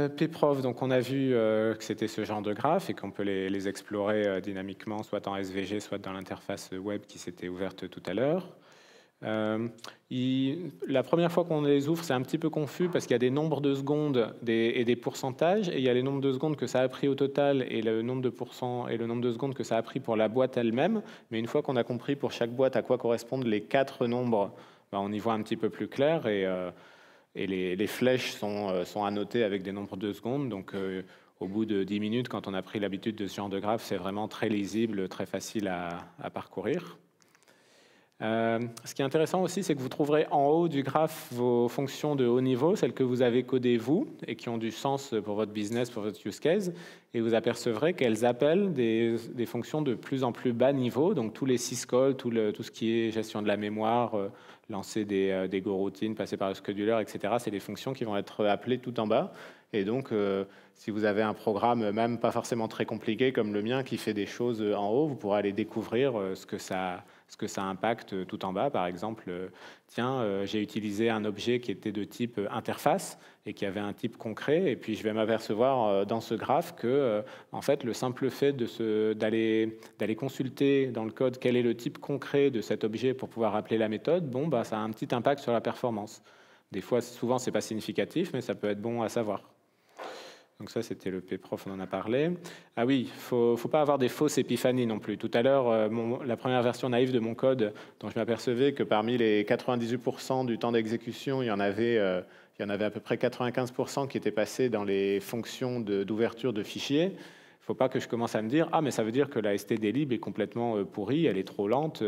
pprof, donc on a vu que c'était ce genre de graphe et qu'on peut les explorer dynamiquement, soit en SVG, soit dans l'interface web qui s'était ouverte tout à l'heure. La première fois qu'on les ouvre, c'est un petit peu confus parce qu'il y a des nombres de secondes et des pourcentages, et il y a les nombres de secondes que ça a pris au total et le nombre de pourcents et le nombre de secondes que ça a pris pour la boîte elle-même. Mais une fois qu'on a compris pour chaque boîte à quoi correspondent les 4 nombres, on y voit un petit peu plus clair et les flèches sont annotées avec des nombres de secondes. Donc, au bout de 10 minutes, quand on a pris l'habitude de ce genre de graphe, c'est vraiment très lisible, très facile à parcourir. Ce qui est intéressant aussi, c'est que vous trouverez en haut du graphe vos fonctions de haut niveau, celles que vous avez codées vous et qui ont du sens pour votre business, pour votre use case. Et vous apercevrez qu'elles appellent des fonctions de plus en plus bas niveau. Donc, tous les syscalls, tout ce qui est gestion de la mémoire, lancer des go-routines, passer par le scheduler, etc. C'est des fonctions qui vont être appelées tout en bas. Et donc, si vous avez un programme, même pas forcément très compliqué comme le mien, qui fait des choses en haut, vous pourrez aller découvrir ce que ça impacte tout en bas. Par exemple, j'ai utilisé un objet qui était de type interface et qui avait un type concret. Et puis, je vais m'apercevoir dans ce graphe que, en fait, le simple fait d'aller consulter dans le code quel est le type concret de cet objet pour pouvoir appeler la méthode, ça a un petit impact sur la performance. Souvent, c'est pas significatif, mais ça peut être bon à savoir. Donc ça, c'était le pprof, on en a parlé. Ah oui, faut pas avoir des fausses épiphanies non plus. Tout à l'heure, la première version naïve de mon code, dont je m'apercevais que parmi les 98% du temps d'exécution, il y en avait à peu près 95% qui étaient passés dans les fonctions d'ouverture de fichiers. Il ne faut pas que je commence à me dire « Ah, mais ça veut dire que la stdlib est complètement pourrie, elle est trop lente,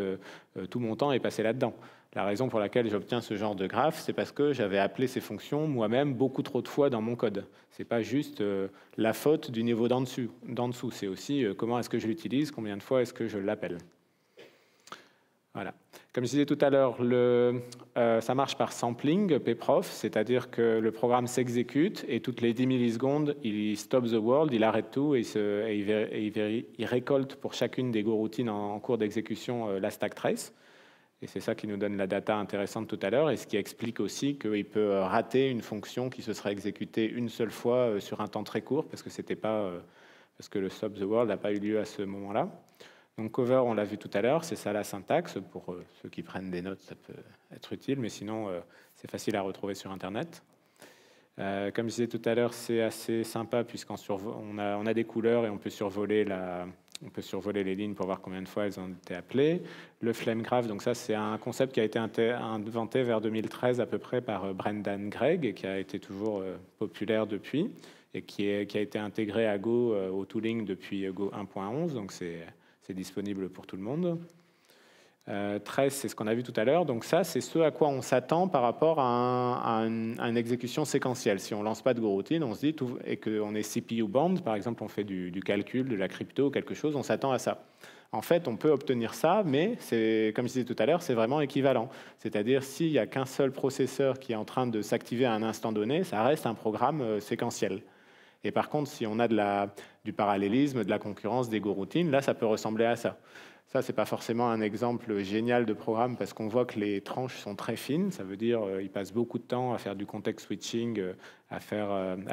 tout mon temps est passé là-dedans ». La raison pour laquelle j'obtiens ce genre de graphe, c'est parce que j'avais appelé ces fonctions moi-même beaucoup trop de fois dans mon code. Ce n'est pas juste la faute du niveau d'en dessous. C'est aussi comment est-ce que je l'utilise, combien de fois est-ce que je l'appelle. Voilà. Comme je disais tout à l'heure, ça marche par sampling, pprof, c'est-à-dire que le programme s'exécute et toutes les 10 millisecondes, il stop the world, il arrête tout et il récolte pour chacune des goroutines en cours d'exécution la stack trace. Et c'est ça qui nous donne la data intéressante tout à l'heure et ce qui explique aussi qu'il peut rater une fonction qui se serait exécutée une seule fois sur un temps très court parce que le stop the world n'a pas eu lieu à ce moment-là. Donc cover, on l'a vu tout à l'heure, c'est ça la syntaxe. Pour ceux qui prennent des notes, ça peut être utile, mais sinon, c'est facile à retrouver sur Internet. Comme je disais tout à l'heure, c'est assez sympa puisqu'on a des couleurs et on peut survoler les lignes pour voir combien de fois elles ont été appelées. Le flame graph, donc ça, c'est un concept qui a été inventé vers 2013 à peu près par Brendan Gregg et qui a été toujours populaire depuis et qui a été intégré à Go au tooling depuis Go 1.11, donc c'est disponible pour tout le monde. 13, c'est ce qu'on a vu tout à l'heure. Donc ça, c'est ce à quoi on s'attend par rapport à une exécution séquentielle. Si on ne lance pas de goroutine, on se dit, et qu'on est CPU bound, par exemple, on fait du calcul, de la crypto, quelque chose, on s'attend à ça. En fait, on peut obtenir ça, mais comme je disais tout à l'heure, c'est vraiment équivalent. C'est-à-dire, s'il n'y a qu'un seul processeur qui est en train de s'activer à un instant donné, ça reste un programme séquentiel. Et par contre, si on a du parallélisme, de la concurrence, des goroutines, là, ça peut ressembler à ça. Ça, ce n'est pas forcément un exemple génial de programme parce qu'on voit que les tranches sont très fines. Ça veut dire qu'ils passent beaucoup de temps à faire du context switching, à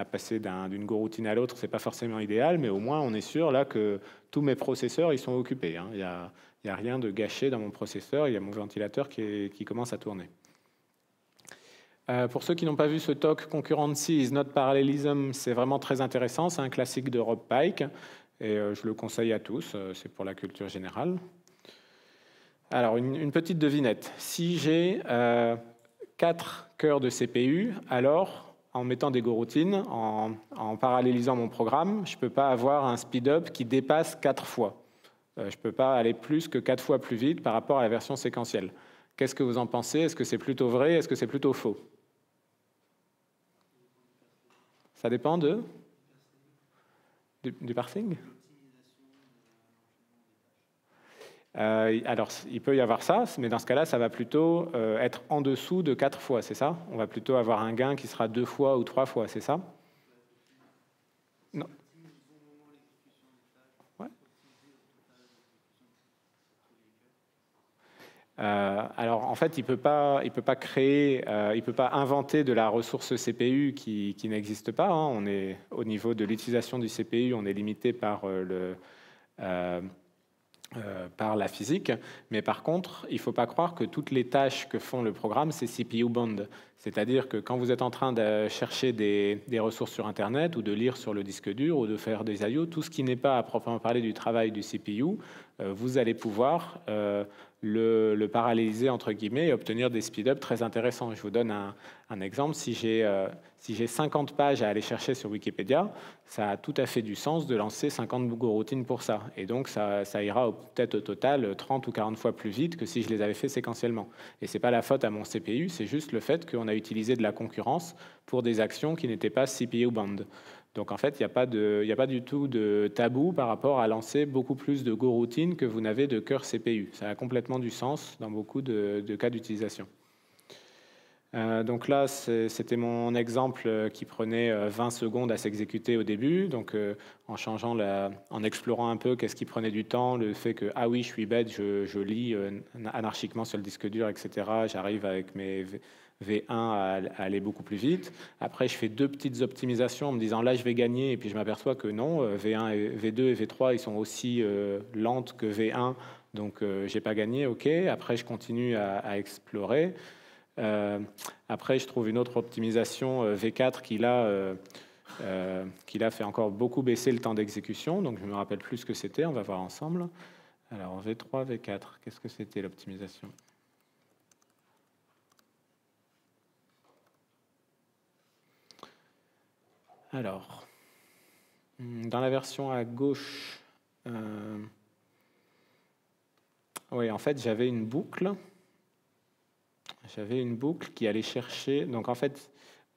passer d'une goroutine à l'autre. Ce n'est pas forcément idéal, mais au moins, on est sûr là que tous mes processeurs ils sont occupés. Il n'y a rien de gâché dans mon processeur. Il y a mon ventilateur qui commence à tourner. Pour ceux qui n'ont pas vu ce talk, Concurrency is not parallelism, c'est vraiment très intéressant. C'est un classique de Rob Pike. Et je le conseille à tous, c'est pour la culture générale. Alors, une petite devinette. Si j'ai 4 cœurs de CPU, alors, en mettant des goroutines, en parallélisant mon programme, je ne peux pas avoir un speed-up qui dépasse 4 fois. Je ne peux pas aller plus que 4 fois plus vite par rapport à la version séquentielle. Qu'est-ce que vous en pensez? Est-ce que c'est plutôt vrai? Est-ce que c'est plutôt faux? Ça dépend du parsing? Alors, il peut y avoir ça, mais dans ce cas-là, ça va plutôt être en dessous de 4 fois, c'est ça? On va plutôt avoir un gain qui sera 2 fois ou 3 fois, c'est ça? Non. Ouais. Alors, en fait, il peut pas créer, il peut pas inventer de la ressource CPU qui n'existe pas. Hein. On est au niveau de l'utilisation du CPU, on est limité par par la physique, mais par contre, il ne faut pas croire que toutes les tâches que font le programme, c'est CPU bound. C'est-à-dire que quand vous êtes en train de chercher des ressources sur Internet ou de lire sur le disque dur ou de faire des I/O, tout ce qui n'est pas à proprement parler du travail du CPU, vous allez pouvoir le paralléliser entre guillemets et obtenir des speed-up très intéressants. Je vous donne un exemple. Si j'ai 50 pages à aller chercher sur Wikipédia, ça a tout à fait du sens de lancer 50 goroutines pour ça. Et donc, ça ira peut-être au total 30 ou 40 fois plus vite que si je les avais fait séquentiellement. Et ce n'est pas la faute à mon CPU, c'est juste le fait qu'on a utilisé de la concurrence pour des actions qui n'étaient pas CPU bound. Donc en fait, il n'y a pas du tout de tabou par rapport à lancer beaucoup plus de goroutines que vous n'avez de cœur CPU. Ça a complètement du sens dans beaucoup de cas d'utilisation. Donc là, c'était mon exemple qui prenait 20 secondes à s'exécuter au début. Donc en explorant un peu qu'est-ce qui prenait du temps, le fait que, ah oui, je suis bête, je lis anarchiquement sur le disque dur, etc. J'arrive avec mes V1 à aller beaucoup plus vite. Après, je fais 2 petites optimisations en me disant là, je vais gagner. Et puis, je m'aperçois que non, V1 et V2 et V3, ils sont aussi lentes que V1. Donc, je n'ai pas gagné. OK. Après, je continue à explorer. Après, je trouve une autre optimisation V4 qui là fait encore beaucoup baisser le temps d'exécution. Donc, je me rappelle plus ce que c'était. On va voir ensemble. Alors, V3, V4, qu'est-ce que c'était l'optimisation? Alors, dans la version à gauche, oui, en fait, j'avais une boucle. Qui allait chercher. Donc, en fait,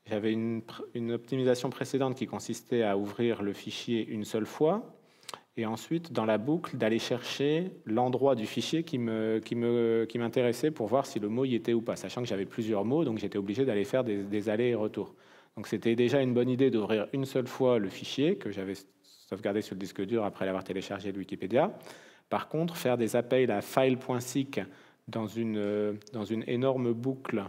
j'avais une optimisation précédente qui consistait à ouvrir le fichier une seule fois. et ensuite, dans la boucle, d'aller chercher l'endroit du fichier qui m'intéressait pour voir si le mot y était ou pas, sachant que j'avais plusieurs mots, donc j'étais obligé d'aller faire des allers et retours. Donc c'était déjà une bonne idée d'ouvrir une seule fois le fichier que j'avais sauvegardé sur le disque dur après l'avoir téléchargé de Wikipédia. Par contre, faire des appels à file.seek dans une énorme boucle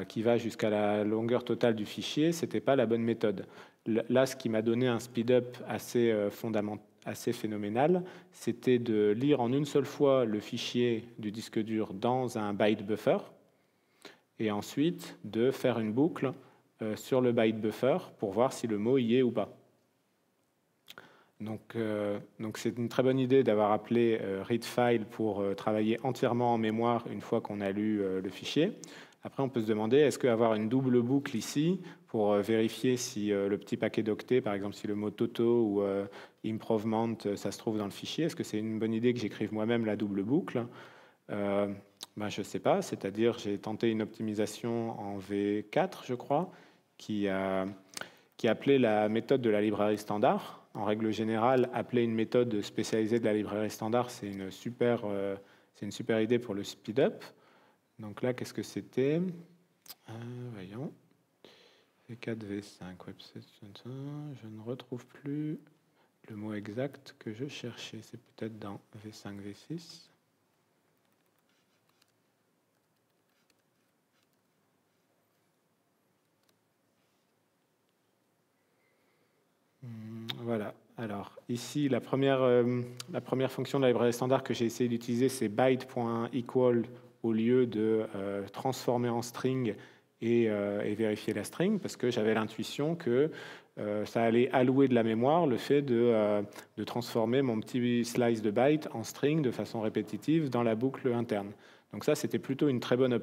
qui va jusqu'à la longueur totale du fichier, ce n'était pas la bonne méthode. Là, ce qui m'a donné un speed-up assez phénoménal, c'était de lire en une seule fois le fichier du disque dur dans un byte buffer, et ensuite de faire une boucle sur le byte buffer pour voir si le mot y est ou pas. Donc c'est une très bonne idée d'avoir appelé readFile pour travailler entièrement en mémoire une fois qu'on a lu le fichier. Après, on peut se demander, est-ce qu'avoir une double boucle ici pour vérifier si le petit paquet d'octets, par exemple si le mot Toto ou improvement, ça se trouve dans le fichier, est-ce que c'est une bonne idée que j'écrive moi-même la double boucle? Je ne sais pas, c'est-à-dire j'ai tenté une optimisation en V4, je crois, qui appelait la méthode de la librairie standard. En règle générale, appeler une méthode spécialisée de la librairie standard, c'est une super idée pour le speed-up. Donc là, qu'est-ce que c'était? Voyons. V4, V5, website, je ne retrouve plus le mot exact que je cherchais. C'est peut-être dans V5, V6. Voilà. Alors, ici, la première fonction de la librairie standard que j'ai essayé d'utiliser, c'est byte.equal au lieu de transformer en string et vérifier la string, parce que j'avais l'intuition que ça allait allouer de la mémoire le fait de transformer mon petit slice de byte en string de façon répétitive dans la boucle interne. Donc ça, c'était plutôt une très bonne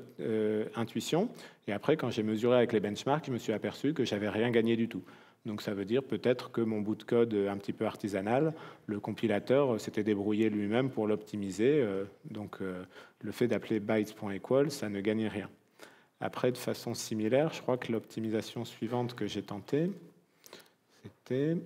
intuition. Et après, quand j'ai mesuré avec les benchmarks, je me suis aperçu que j'avais rien gagné du tout. Donc ça veut dire peut-être que mon bout de code un petit peu artisanal, le compilateur s'était débrouillé lui-même pour l'optimiser. Donc le fait d'appeler bytes.equal, ça ne gagnait rien. Après, de façon similaire, je crois que l'optimisation suivante que j'ai tentée, c'était...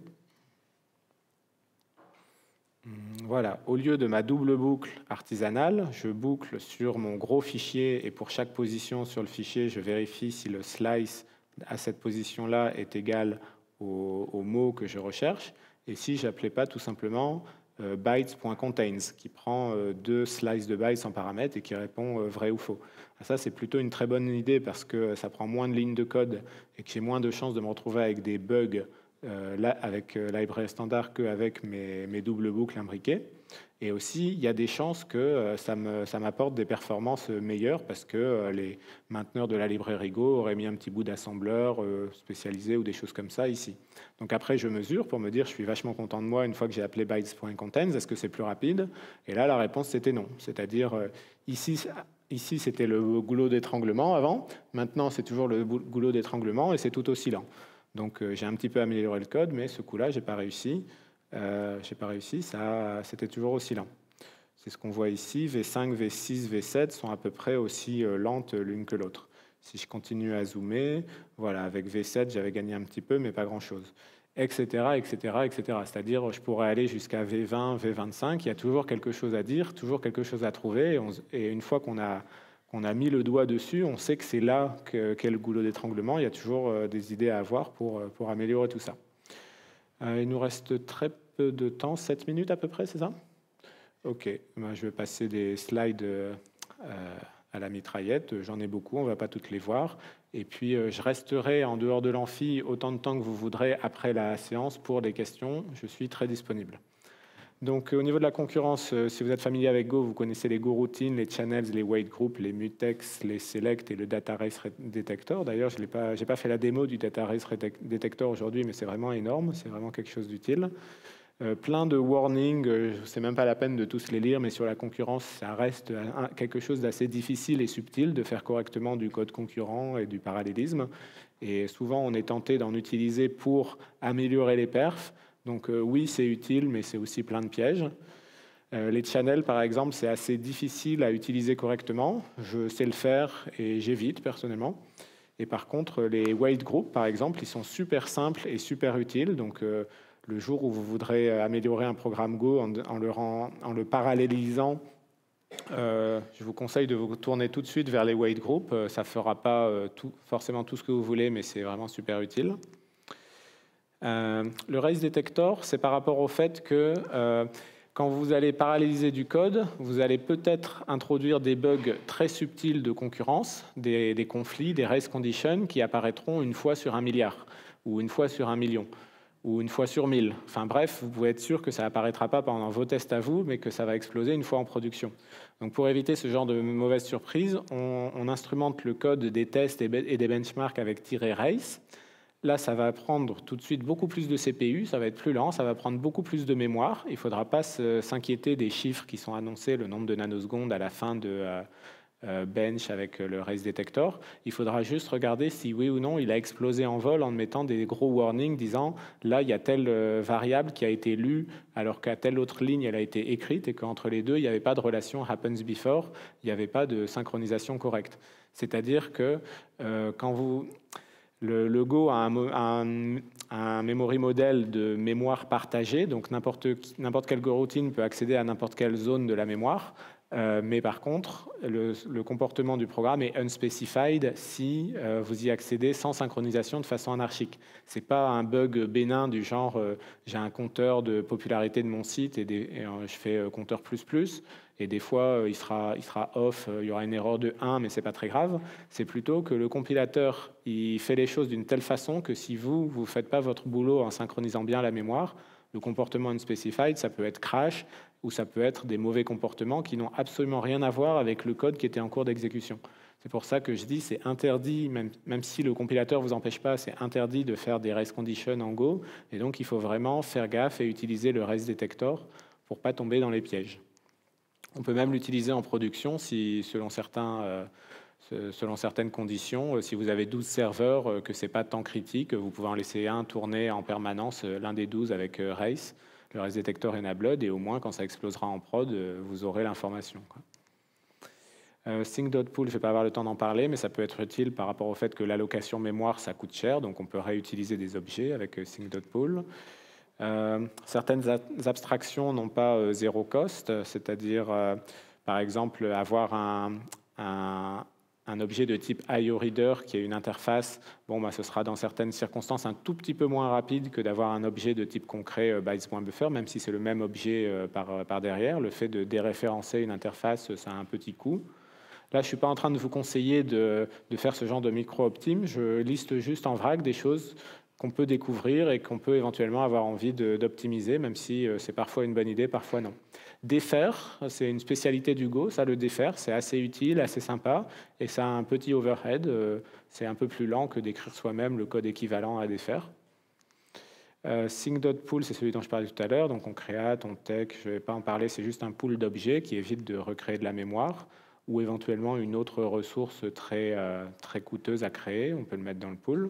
Voilà, au lieu de ma double boucle artisanale, je boucle sur mon gros fichier et pour chaque position sur le fichier, je vérifie si le slice à cette position-là est égal au mot que je recherche, et si je n'appelais pas tout simplement bytes.contains, qui prend deux slices de bytes en paramètre et qui répond vrai ou faux. Ça, c'est plutôt une très bonne idée parce que ça prend moins de lignes de code et que j'ai moins de chances de me retrouver avec des bugs là, avec la librairie standard qu'avec mes doubles boucles imbriquées. Et aussi, il y a des chances que ça m'apporte des performances meilleures parce que les mainteneurs de la librairie Go auraient mis un petit bout d'assembleur spécialisé ou des choses comme ça ici. Donc après, je mesure pour me dire, je suis vachement content de moi une fois que j'ai appelé bytes.contains, est-ce que c'est plus rapide? Et là, la réponse, c'était non. C'est-à-dire, ici, c'était le goulot d'étranglement avant. Maintenant, c'est toujours le goulot d'étranglement et c'est tout aussi lent. Donc, j'ai un petit peu amélioré le code, mais ce coup-là, j'ai pas réussi. C'était toujours aussi lent. C'est ce qu'on voit ici. V5, V6, V7 sont à peu près aussi lentes l'une que l'autre. Si je continue à zoomer, voilà, avec V7, j'avais gagné un petit peu, mais pas grand-chose, etc., etc., etc. C'est-à-dire, je pourrais aller jusqu'à V20, V25. Il y a toujours quelque chose à dire, toujours quelque chose à trouver. Et une fois qu'on a mis le doigt dessus, on sait que c'est là qu'est le goulot d'étranglement. Il y a toujours des idées à avoir pour améliorer tout ça. Il nous reste très peu de temps, 7 minutes à peu près, c'est ça? Ok, je vais passer des slides à la mitraillette. J'en ai beaucoup, on ne va pas toutes les voir. Et puis, je resterai en dehors de l'amphi autant de temps que vous voudrez après la séance pour des questions. Je suis très disponible. Donc, au niveau de la concurrence, si vous êtes familier avec Go, vous connaissez les Go routines, les channels, les wait groups, les mutex, les select et le data race detector. D'ailleurs, je n'ai pas fait la démo du data race detector aujourd'hui, mais c'est vraiment énorme, c'est vraiment quelque chose d'utile. Plein de warnings, c'est même pas la peine de tous les lire, mais sur la concurrence, ça reste quelque chose d'assez difficile et subtil de faire correctement du code concurrent et du parallélisme. Et souvent, on est tenté d'en utiliser pour améliorer les perfs. Donc oui, c'est utile, mais c'est aussi plein de pièges. Les channels, par exemple, c'est assez difficile à utiliser correctement. Je sais le faire et j'évite personnellement. Et par contre, les wait groups, par exemple, ils sont super simples et super utiles. Donc Le jour où vous voudrez améliorer un programme Go en le parallélisant, je vous conseille de vous tourner tout de suite vers les weight groups. Ça ne fera pas forcément tout ce que vous voulez, mais c'est vraiment super utile. Le race detector, c'est par rapport au fait que quand vous allez paralléliser du code, vous allez peut-être introduire des bugs très subtils de concurrence, des conflits, des race conditions qui apparaîtront une fois sur 1 milliard, ou une fois sur 1 million, ou une fois sur 1000. Enfin bref, vous pouvez être sûr que ça n'apparaîtra pas pendant vos tests à vous, mais que ça va exploser une fois en production. Donc pour éviter ce genre de mauvaises surprises, on instrumente le code des tests et des benchmarks avec -race. Là, ça va prendre tout de suite beaucoup plus de CPU, ça va être plus lent, ça va prendre beaucoup plus de mémoire. Il ne faudra pas s'inquiéter des chiffres qui sont annoncés, le nombre de nanosecondes à la fin de bench avec le race detector. Il faudra juste regarder si oui ou non il a explosé en vol en mettant des gros warnings disant là, il y a telle variable qui a été lue alors qu'à telle autre ligne, elle a été écrite et qu'entre les deux, il n'y avait pas de relation happens before, il n'y avait pas de synchronisation correcte. C'est-à-dire que quand vous... Le Go a un memory model de mémoire partagée, donc n'importe quelle coroutine peut accéder à n'importe quelle zone de la mémoire, mais par contre, le comportement du programme est unspecified si vous y accédez sans synchronisation de façon anarchique. Ce n'est pas un bug bénin du genre j'ai un compteur de popularité de mon site et je fais compteur plus, et des fois il sera off, il y aura une erreur de 1, mais ce n'est pas très grave. C'est plutôt que le compilateur il fait les choses d'une telle façon que si vous ne faites pas votre boulot en synchronisant bien la mémoire, le comportement unspecified, ça peut être crash ou ça peut être des mauvais comportements qui n'ont absolument rien à voir avec le code qui était en cours d'exécution. C'est pour ça que je dis c'est interdit, même si le compilateur ne vous empêche pas, c'est interdit de faire des race conditions en Go. Et donc, il faut vraiment faire gaffe et utiliser le race detector pour ne pas tomber dans les pièges. On peut même l'utiliser en production si, selon certaines conditions, si vous avez 12 serveurs, que ce n'est pas tant critique, vous pouvez en laisser un tourner en permanence, l'un des 12 avec race, le race detector enabled, et au moins quand ça explosera en prod, vous aurez l'information. Sync.pool, je ne vais pas avoir le temps d'en parler, mais ça peut être utile par rapport au fait que l'allocation mémoire, ça coûte cher, donc on peut réutiliser des objets avec sync.pool. Certaines abstractions n'ont pas zéro cost, c'est-à-dire, par exemple, avoir un objet de type IOReader qui est une interface, ce sera dans certaines circonstances un tout petit peu moins rapide que d'avoir un objet de type concret bytes.buffer, même si c'est le même objet par derrière. Le fait de déréférencer une interface, ça a un petit coût. Là, je ne suis pas en train de vous conseiller de faire ce genre de micro-optime. Je liste juste en vrac des choses qu'on peut découvrir et qu'on peut éventuellement avoir envie d'optimiser, même si c'est parfois une bonne idée, parfois non. Défaire, c'est une spécialité du Go. Ça, le défaire, c'est assez utile, assez sympa, et ça a un petit overhead. C'est un peu plus lent que d'écrire soi-même le code équivalent à défaire. Sync.pool, c'est celui dont je parlais tout à l'heure. Donc on create, on tech, je ne vais pas en parler, c'est juste un pool d'objets qui évite de recréer de la mémoire ou éventuellement une autre ressource très coûteuse à créer. On peut le mettre dans le pool.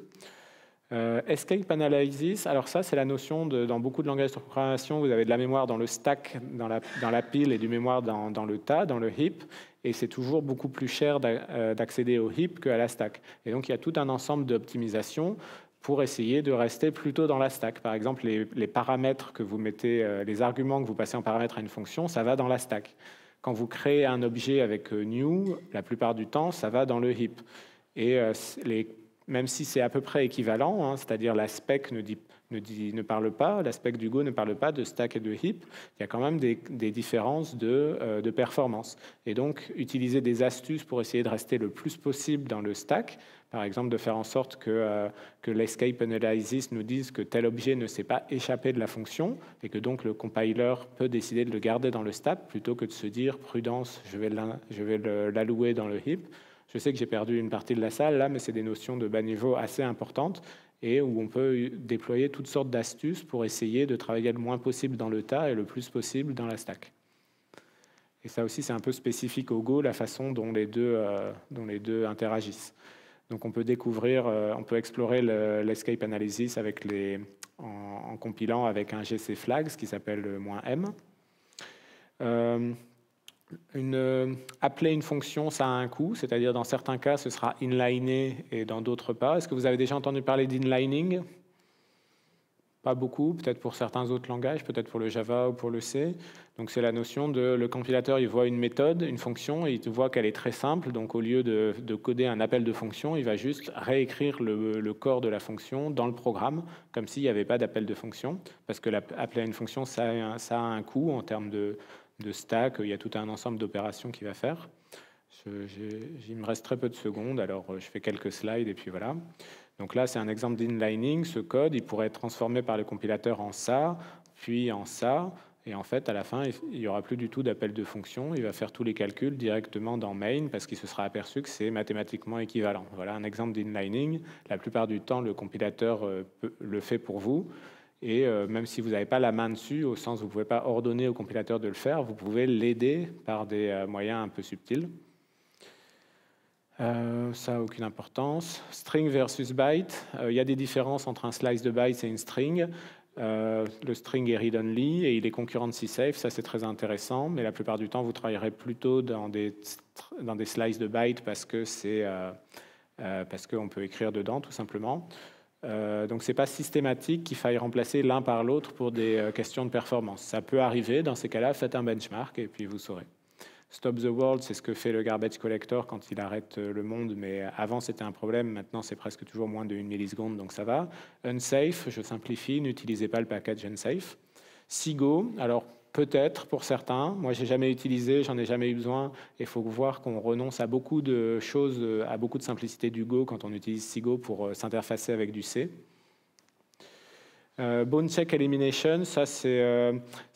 Escape Analysis, alors ça c'est la notion dans beaucoup de langages de programmation, vous avez de la mémoire dans le stack, dans la pile, et du mémoire dans le tas, dans le heap, et c'est toujours beaucoup plus cher d'accéder au heap qu'à la stack. Et donc il y a tout un ensemble d'optimisations pour essayer de rester plutôt dans la stack. Par exemple, les paramètres que vous mettez, les arguments que vous passez en paramètres à une fonction, ça va dans la stack. Quand vous créez un objet avec new, la plupart du temps, ça va dans le heap. Et même si c'est à peu près équivalent, c'est-à-dire la spec ne parle pas, la spec du Go ne parle pas de stack et de heap, il y a quand même des différences de performance. Et donc, utiliser des astuces pour essayer de rester le plus possible dans le stack, par exemple de faire en sorte que l'escape analysis nous dise que tel objet ne s'est pas échappé de la fonction et que donc le compiler peut décider de le garder dans le stack plutôt que de se dire prudence, je vais l'allouer dans le heap. Je sais que j'ai perdu une partie de la salle là, mais c'est des notions de bas niveau assez importantes et où on peut déployer toutes sortes d'astuces pour essayer de travailler le moins possible dans le tas et le plus possible dans la stack. Et ça aussi, c'est un peu spécifique au Go, la façon dont les deux interagissent. Donc on peut on peut explorer l'escape analysis en compilant avec un GC flags qui s'appelle -m. Appeler une fonction, ça a un coût, c'est-à-dire dans certains cas, ce sera inliné et dans d'autres pas. Est-ce que vous avez déjà entendu parler d'inlining? pas beaucoup, peut-être pour certains autres langages, peut-être pour le Java ou pour le C. Donc c'est la notion de le compilateur, il voit une méthode, une fonction, et il voit qu'elle est très simple. Donc au lieu de coder un appel de fonction, il va juste réécrire le corps de la fonction dans le programme, comme s'il n'y avait pas d'appel de fonction. Parce que appeler à une fonction, ça a un coût en termes de stack, il y a tout un ensemble d'opérations qu'il va faire. Il me reste très peu de secondes, alors je fais quelques slides et puis voilà. Donc là, c'est un exemple d'inlining. Ce code, il pourrait être transformé par le compilateur en ça, puis en ça. Et en fait, à la fin, il n'y aura plus du tout d'appel de fonction. Il va faire tous les calculs directement dans main parce qu'il se sera aperçu que c'est mathématiquement équivalent. Voilà un exemple d'inlining. La plupart du temps, le compilateur le fait pour vous. Et même si vous n'avez pas la main dessus, au sens où vous ne pouvez pas ordonner au compilateur de le faire, vous pouvez l'aider par des moyens un peu subtils. Ça n'a aucune importance. String versus byte. Il y a des différences entre un slice de bytes et une string. Le string est read-only et il est concurrency safe. Ça, c'est très intéressant. Mais la plupart du temps, vous travaillerez plutôt dans des slices de bytes parce qu'on peut écrire dedans, tout simplement. Donc, ce n'est pas systématique qu'il faille remplacer l'un par l'autre pour des questions de performance. Ça peut arriver. Dans ces cas-là, faites un benchmark et puis vous saurez. Stop the world, c'est ce que fait le garbage collector quand il arrête le monde, mais avant c'était un problème, maintenant c'est presque toujours moins de 1 milliseconde, donc ça va. Unsafe, je simplifie, n'utilisez pas le package unsafe. SIGO, alors peut-être pour certains, moi j'ai jamais utilisé, j'en ai jamais eu besoin, il faut voir qu'on renonce à beaucoup de choses, à beaucoup de simplicité du Go quand on utilise SIGO pour s'interfacer avec du C. Bone check elimination, ça c'est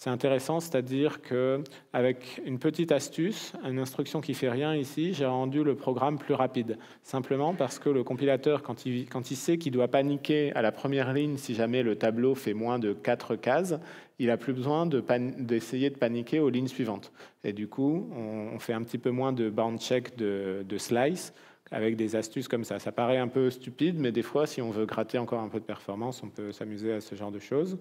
intéressant, c'est-à-dire qu'avec une petite astuce, une instruction qui fait rien ici, j'ai rendu le programme plus rapide. Simplement parce que le compilateur, quand il sait qu'il doit paniquer à la première ligne si jamais le tableau fait moins de 4 cases, il n'a plus besoin d'essayer de paniquer aux lignes suivantes. Et du coup, on fait un petit peu moins de bound check de slice, avec des astuces comme ça. Ça paraît un peu stupide, mais des fois, si on veut gratter encore un peu de performance, on peut s'amuser à ce genre de choses.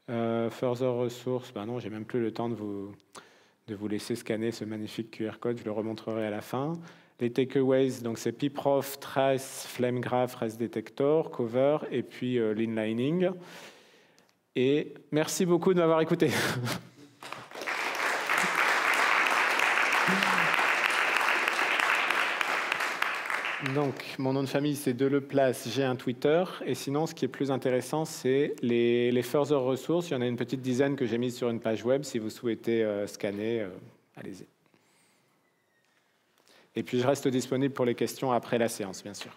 Further resources, ben non, j'ai même plus le temps de vous laisser scanner ce magnifique QR code, je le remontrerai à la fin. Les takeaways, donc c'est pprof, trace, flame graph, rest detector, cover, et puis l'inlining. Et merci beaucoup de m'avoir écouté. Donc, mon nom de famille, c'est Deleplace, j'ai un Twitter. Et sinon, ce qui est plus intéressant, c'est les further ressources. Il y en a une petite dizaine que j'ai mises sur une page web. Si vous souhaitez scanner, allez-y. Et puis, je reste disponible pour les questions après la séance, bien sûr.